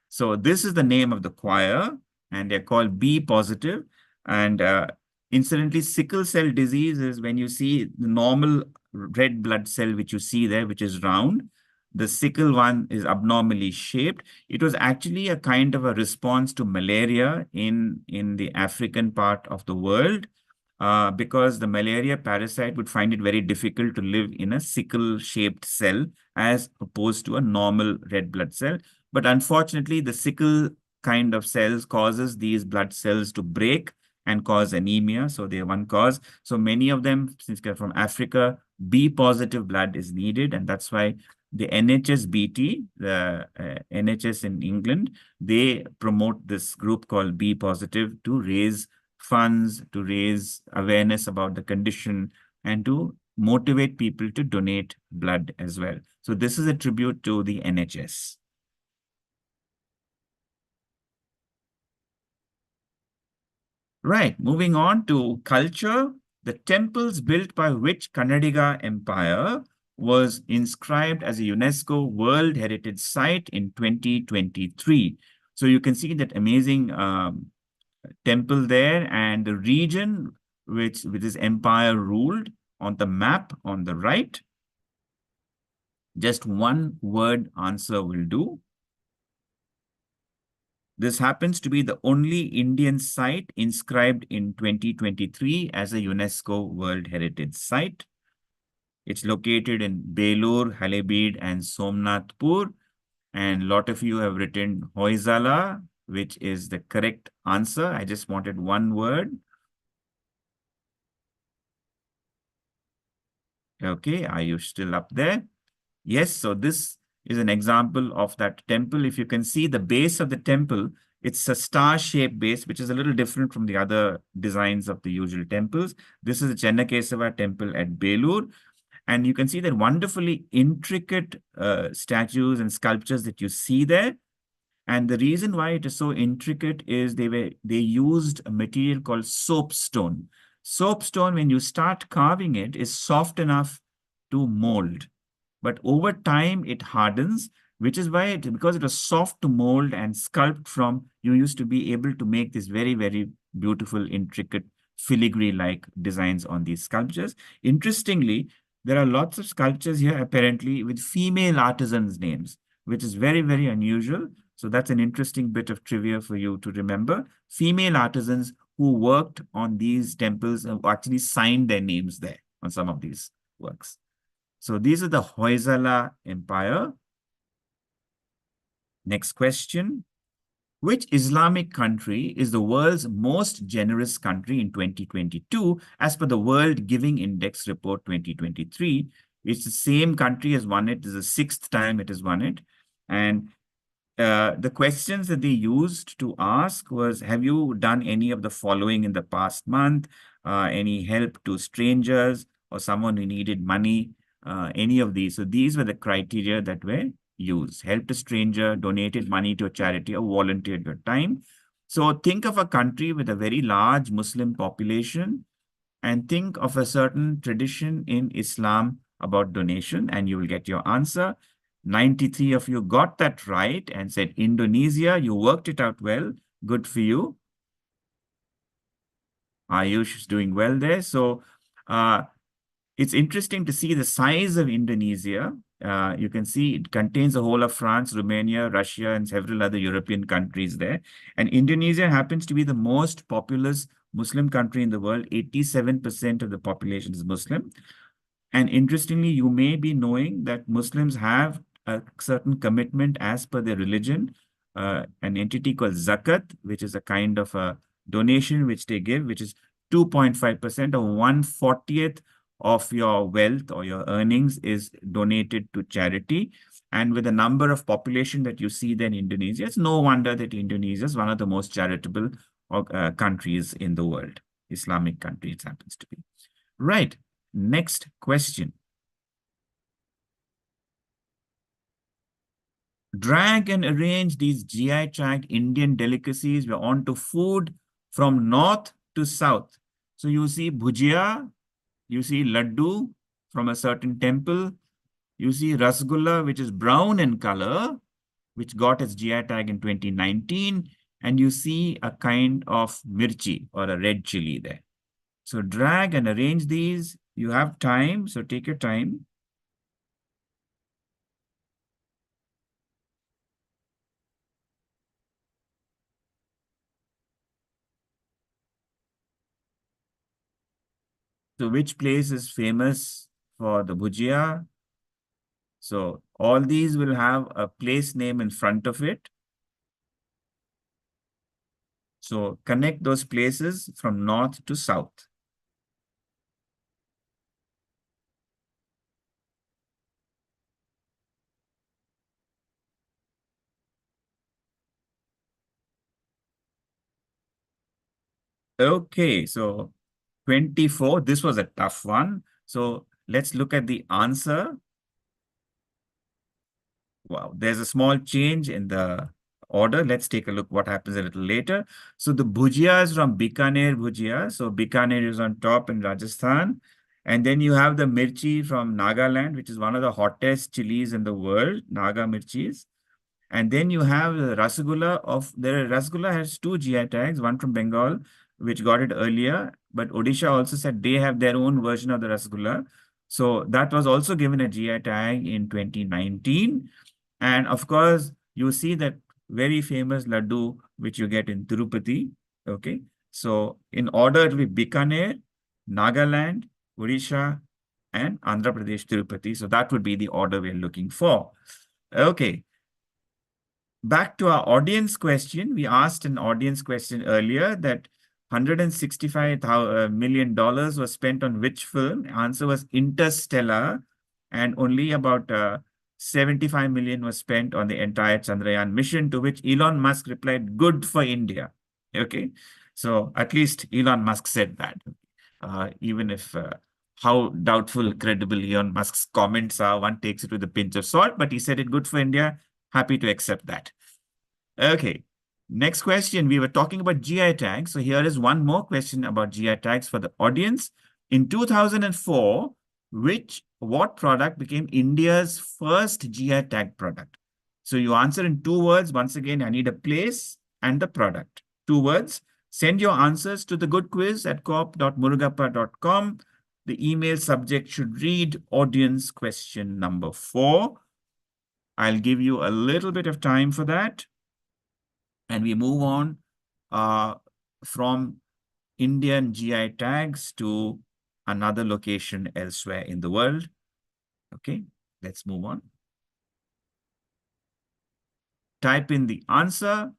So this is the name of the choir, and they're called B positive. And incidentally, sickle cell disease is when you see the normal red blood cell, which you see there, which is round. The sickle one is abnormally shaped. It was actually a kind of a response to malaria in the African part of the world, because the malaria parasite would find it very difficult to live in a sickle-shaped cell as opposed to a normal red blood cell. But unfortunately, the sickle kind of cells causes these blood cells to break and cause anemia. So they are one cause. So many of them, since they're from Africa, B positive blood is needed. And that's why the NHSBT, the NHS in England, they promote this group called B positive to raise funds, to raise awareness about the condition, and to motivate people to donate blood as well. So this is a tribute to the NHS. Right, moving on to culture. The temples built by which Kannadiga Empire was inscribed as a UNESCO World Heritage Site in 2023. So you can see that amazing temple there, and the region which is empire ruled on the map on the right. Just one word answer will do. This happens to be the only Indian site inscribed in 2023 as a UNESCO World Heritage Site. It's located in Belur, Halebeed, and Somnathpur. And a lot of you have written Hoysala, which is the correct answer. I just wanted one word. Okay, are you still up there? Yes, so this is an example of that temple. If you can see the base of the temple, it's a star-shaped base, which is a little different from the other designs of the usual temples. This is the Chennakesava temple at Belur. And you can see that wonderfully intricate statues and sculptures that you see there. And the reason why it is so intricate is they used a material called soapstone. Soapstone, when you start carving it, is soft enough to mold. But over time, it hardens, which is why, because it was soft to mold and sculpt from, you used to be able to make this very, very beautiful, intricate, filigree-like designs on these sculptures. Interestingly, there are lots of sculptures here, apparently, with female artisans' names, which is very, very unusual. So that's an interesting bit of trivia for you to remember. Female artisans who worked on these temples actually signed their names there on some of these works. So these are the Hoysala Empire. Next question. Which Islamic country is the world's most generous country in 2022 as per the World Giving Index Report 2023? It's the same country has won it. This is the 6th time it has won it. And The questions that they used to ask was, have you done any of the following in the past month? Any help to strangers or someone who needed money? Any of these. So these were the criteria that were used. Helped a stranger, donated money to a charity, or volunteered your time. So think of a country with a very large Muslim population and think of a certain tradition in Islam about donation, and you will get your answer. 93 of you got that right and said Indonesia. You worked it out well. Good for you. Ayush is doing well there. So it's interesting to see the size of Indonesia. You can see it contains the whole of France, Romania, Russia, and several other European countries there. And Indonesia happens to be the most populous Muslim country in the world. 87% of the population is Muslim. And interestingly, you may be knowing that Muslims have a certain commitment as per their religion, an entity called zakat, which is a kind of a donation which they give, which is 2.5% or 1/40th of your wealth or your earnings is donated to charity. And with the number of population that you see there in Indonesia, it's no wonder that Indonesia is one of the most charitable countries in the world. Islamic country, it happens to be. Right. Next question. Drag and arrange these GI tagged Indian delicacies. We're on to food from north to south. So you see bhujia, you see laddu from a certain temple, you see rasgulla, which is brown in color, which got its GI tag in 2019, and you see a kind of mirchi or a red chili there. So drag and arrange these. You have time, so take your time. So which place is famous for the bhujia? So all these will have a place name in front of it. So connect those places from north to south. Okay, so 24, this was a tough one. So let's look at the answer. Wow, there's a small change in the order. Let's take a look what happens a little later. So the bhujia is from Bikaner bhujia. So Bikaner is on top in Rajasthan. And then you have the mirchi from Nagaland, which is one of the hottest chilies in the world, Naga mirchis. And then you have the rasgulla rasgulla has two GI tags, one from Bengal, which got it earlier, but Odisha also said they have their own version of the rasgulla. So that was also given a GI tag in 2019. And of course, you see that very famous laddu, which you get in Tirupati. Okay. So in order, it will be Bikaner, Nagaland, Odisha, and Andhra Pradesh, Tirupati. So that would be the order we're looking for. Okay. Back to our audience question. We asked an audience question earlier that $165 million was spent on which film? Answer was Interstellar, and only about 75 million was spent on the entire Chandrayaan mission, to which Elon Musk replied, good for India. Okay. So at least Elon Musk said that. Even if how doubtful, credible Elon Musk's comments are, one takes it with a pinch of salt, but he said it good for India. Happy to accept that. Okay. Next question. We were talking about GI tags. So here is one more question about GI tags for the audience. In 2004, what product became India's first GI tag product? So you answer in 2 words. Once again, I need a place and the product. 2 words. Send your answers to the good quiz at coop.murugappa.com. The email subject should read audience question number 4. I'll give you a little bit of time for that. And we move on from Indian GI tags to another location elsewhere in the world. Okay, let's move on. Type in the answer.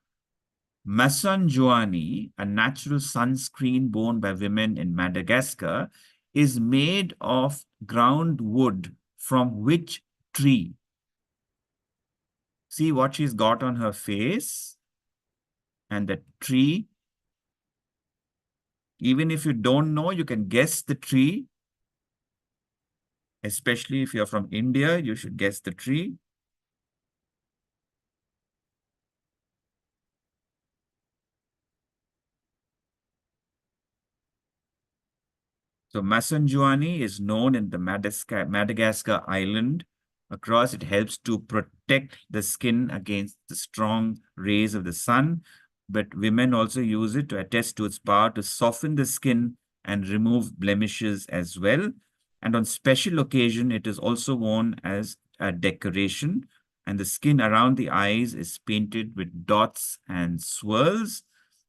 Masanjoani, a natural sunscreen worn by women in Madagascar, is made of ground wood from which tree? See what she's got on her face and the tree. Even if you don't know, you can guess the tree. Especially if you're from India, you should guess the tree. So Masanjuani is known in the Madagascar island. Across, it helps to protect the skin against the strong rays of the sun. But women also use it to attest to its power to soften the skin and remove blemishes as well. And on special occasion, it is also worn as a decoration. And the skin around the eyes is painted with dots and swirls.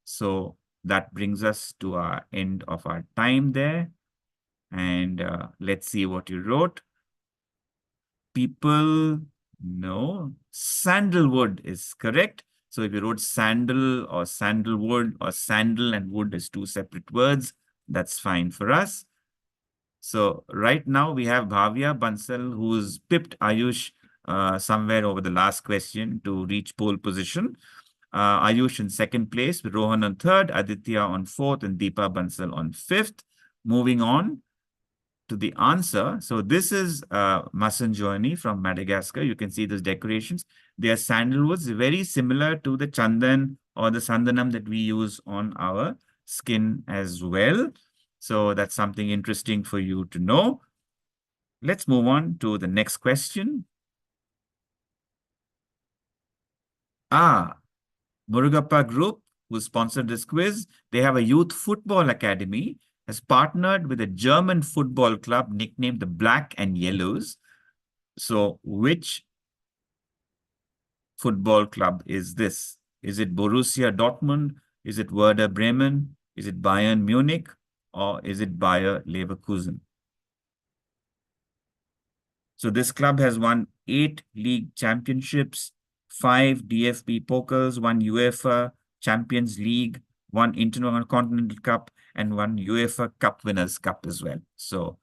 So that brings us to our end of our time there. And let's see what you wrote. People, no. Sandalwood is correct. So if you wrote sandal or sandalwood or sandal and wood is two separate words, that's fine for us. So right now we have Bhavya Bansal, who's pipped Ayush somewhere over the last question to reach pole position. Ayush in second place, Rohan on third, Aditya on fourth, and Deepa Bansal on fifth. Moving on to the answer. So this is Masanjoani from Madagascar. You can see those decorations. They are sandalwoods, very similar to the chandan or the sandanam that we use on our skin as well. So that's something interesting for you to know. Let's move on to the next question. Murugappa Group, who sponsored this quiz, they have a youth football academy, has partnered with a German football club nicknamed the Black and Yellows. So which football club is this? Is it Borussia Dortmund? Is it Werder Bremen? Is it Bayern Munich? Or is it Bayer Leverkusen? So this club has won 8 league championships, 5 DFB Pokals, 1 UEFA Champions League, 1 Intercontinental Cup, and 1 UEFA Cup Winners' Cup as well. So,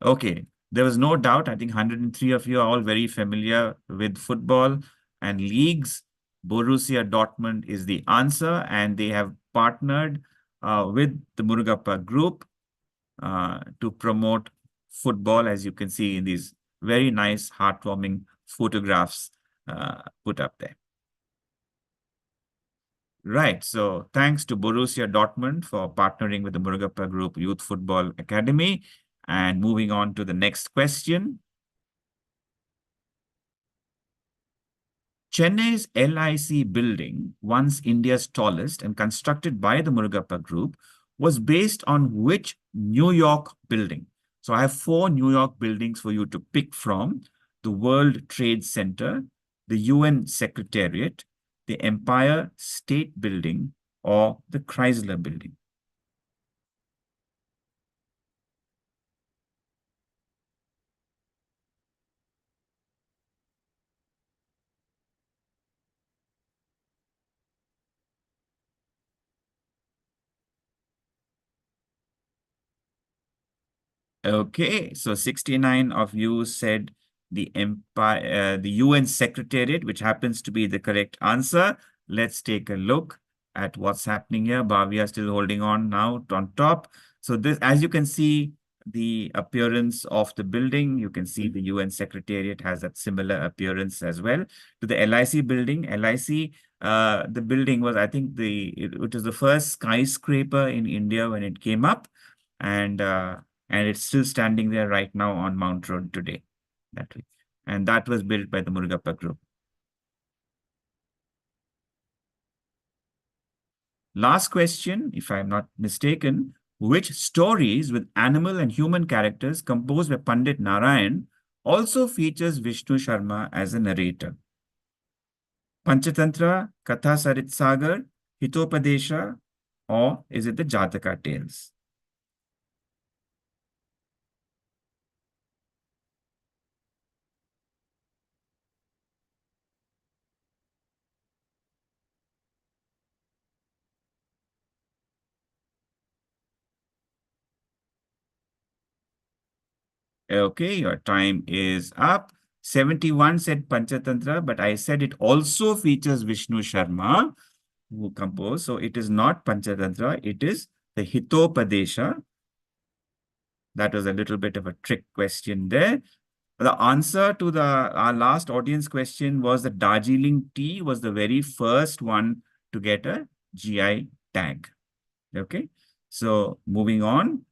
okay, there was no doubt. I think 103 of you are all very familiar with football and leagues. Borussia Dortmund is the answer, and they have partnered with the Murugappa Group to promote football, as you can see in these very nice, heartwarming photographs put up there. Right. So thanks to Borussia Dortmund for partnering with the Murugappa Group Youth Football Academy. And moving on to the next question. Chennai's LIC building, once India's tallest and constructed by the Murugappa Group, was based on which New York building? So I have 4 New York buildings for you to pick from: the World Trade Center, the UN Secretariat, the Empire State Building, or the Chrysler Building. Okay, so 69 of you said the Empire, the UN Secretariat, which happens to be the correct answer. Let's take a look at what's happening here. Bhavya still holding on now on top. So this, as you can see, the appearance of the building, you can see the UN Secretariat has that similar appearance as well. To the LIC building, LIC, the building was, I think, it was the first skyscraper in India when it came up, and it's still standing there right now on Mount Road today. That way. And that was built by the Murugappa Group. Last question, if I'm not mistaken, which stories with animal and human characters composed by Pandit Narayan also features Vishnu Sharma as a narrator? Panchatantra, Katha Sarit Sagar, Hitopadesha, or is it the Jataka tales? Okay, your time is up. 71 said Panchatantra, but I said it also features Vishnu Sharma, who composed. So it is not Panchatantra, it is the Hitopadesha. That was a little bit of a trick question there. The answer to our last audience question was that Darjeeling tea was the very first one to get a GI tag. Okay, so moving on.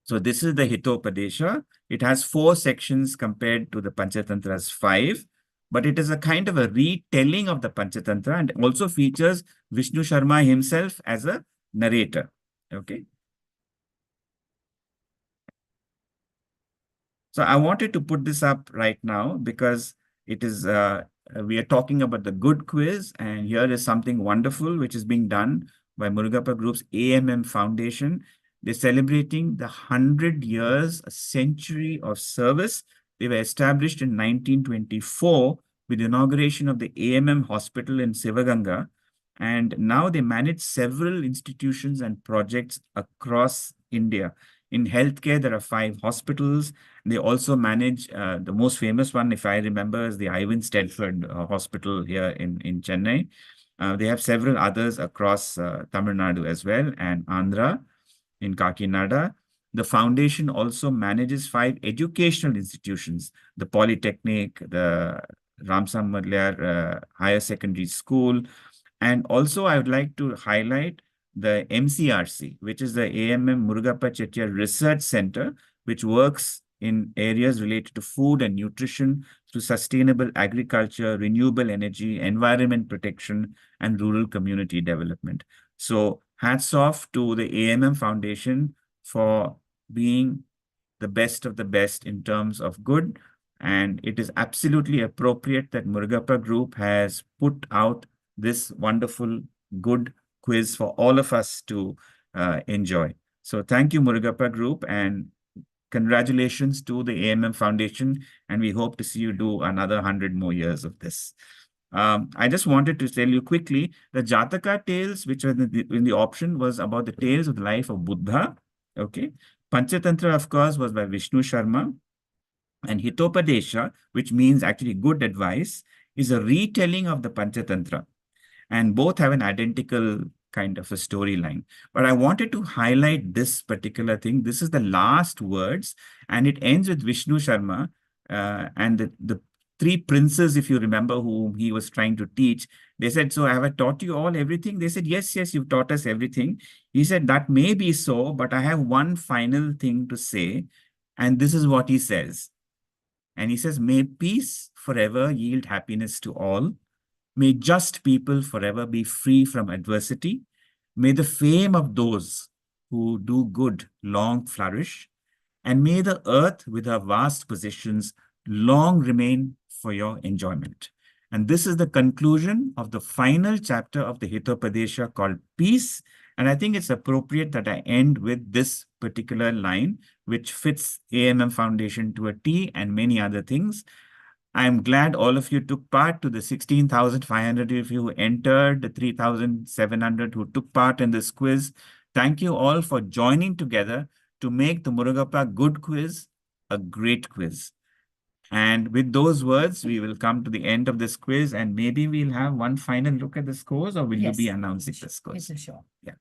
So this is the Hitopadesha. It has 4 sections compared to the Panchatantra's 5, but it is a kind of a retelling of the Panchatantra and also features Vishnu Sharma himself as a narrator. Okay. So I wanted to put this up right now because it is we are talking about the good quiz, and here is something wonderful which is being done by Murugappa Group's AMM Foundation. They're celebrating the 100 years, a century of service. They were established in 1924 with the inauguration of the AMM Hospital in Sivaganga, and now they manage several institutions and projects across India. In healthcare, there are 5 hospitals. They also manage the most famous one, if I remember, is the Ivan Stelford Hospital here in Chennai. They have several others across Tamil Nadu as well, and Andhra in Kakinada. The foundation also manages 5 educational institutions, the Polytechnic, the Ramsam Madlyar Higher Secondary School. And also I would like to highlight the MCRC, which is the AMM Murugappa Chettiar Research Center, which works in areas related to food and nutrition through sustainable agriculture, renewable energy, environment protection, and rural community development. So hats off to the AMM Foundation for being the best of the best in terms of good. And it is absolutely appropriate that Murugappa Group has put out this wonderful, good quiz for all of us to enjoy. So thank you, Murugappa Group, and congratulations to the AMM Foundation. And we hope to see you do another 100 more years of this. I just wanted to tell you quickly, the Jataka tales, which were in the option, was about the tales of the life of Buddha. Okay. Panchatantra, of course, was by Vishnu Sharma. And Hitopadesha, which means actually good advice, is a retelling of the Panchatantra. And both have an identical kind of a storyline. But I wanted to highlight this particular thing. This is the last words, and it ends with Vishnu Sharma and the 3 princes, if you remember, whom he was trying to teach. They said, so have I taught you all everything? They said, yes, yes, you've taught us everything. He said, that may be so, but I have one final thing to say. And this is what he says. And he says, may peace forever yield happiness to all. May just people forever be free from adversity. May the fame of those who do good long flourish. And may the earth with her vast possessions long remain for your enjoyment. And this is the conclusion of the final chapter of the Hitopadesha called Peace. And I think it's appropriate that I end with this particular line, which fits AMM Foundation to a T and many other things. I'm glad all of you took part. To the 16,500 of you who entered, the 3,700 who took part in this quiz. Thank you all for joining together to make the Murugappa Good Quiz a great quiz. And with those words, we will come to the end of this quiz, and maybe we'll have one final look at the scores, or will you be announcing the scores? Yes, sure. Yeah.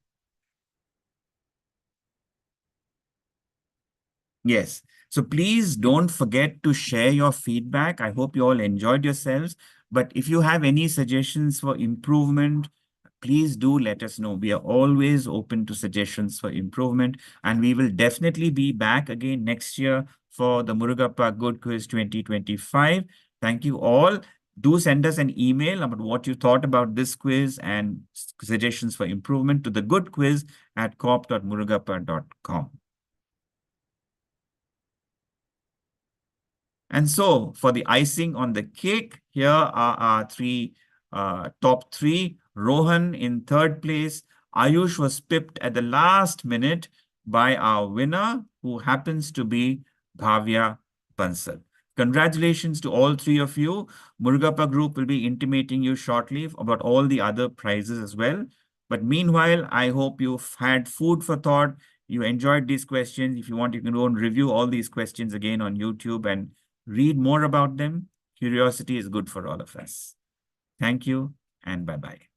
Yes. So please don't forget to share your feedback. I hope you all enjoyed yourselves. But if you have any suggestions for improvement, please do let us know. We are always open to suggestions for improvement, and we will definitely be back again next year for the Murugappa Good Quiz 2025. Thank you all. Do send us an email about what you thought about this quiz and suggestions for improvement to thegoodquiz@corp.murugappa.com. And so for the icing on the cake, here are our top 3. Rohan in 3rd place. Ayush was pipped at the last minute by our winner, who happens to be Bhavya Bansal. Congratulations to all 3 of you. Murugappa Group will be intimating you shortly about all the other prizes as well. But meanwhile, I hope you've had food for thought. You enjoyed these questions. If you want, you can go and review all these questions again on YouTube and read more about them. Curiosity is good for all of us. Thank you and bye-bye.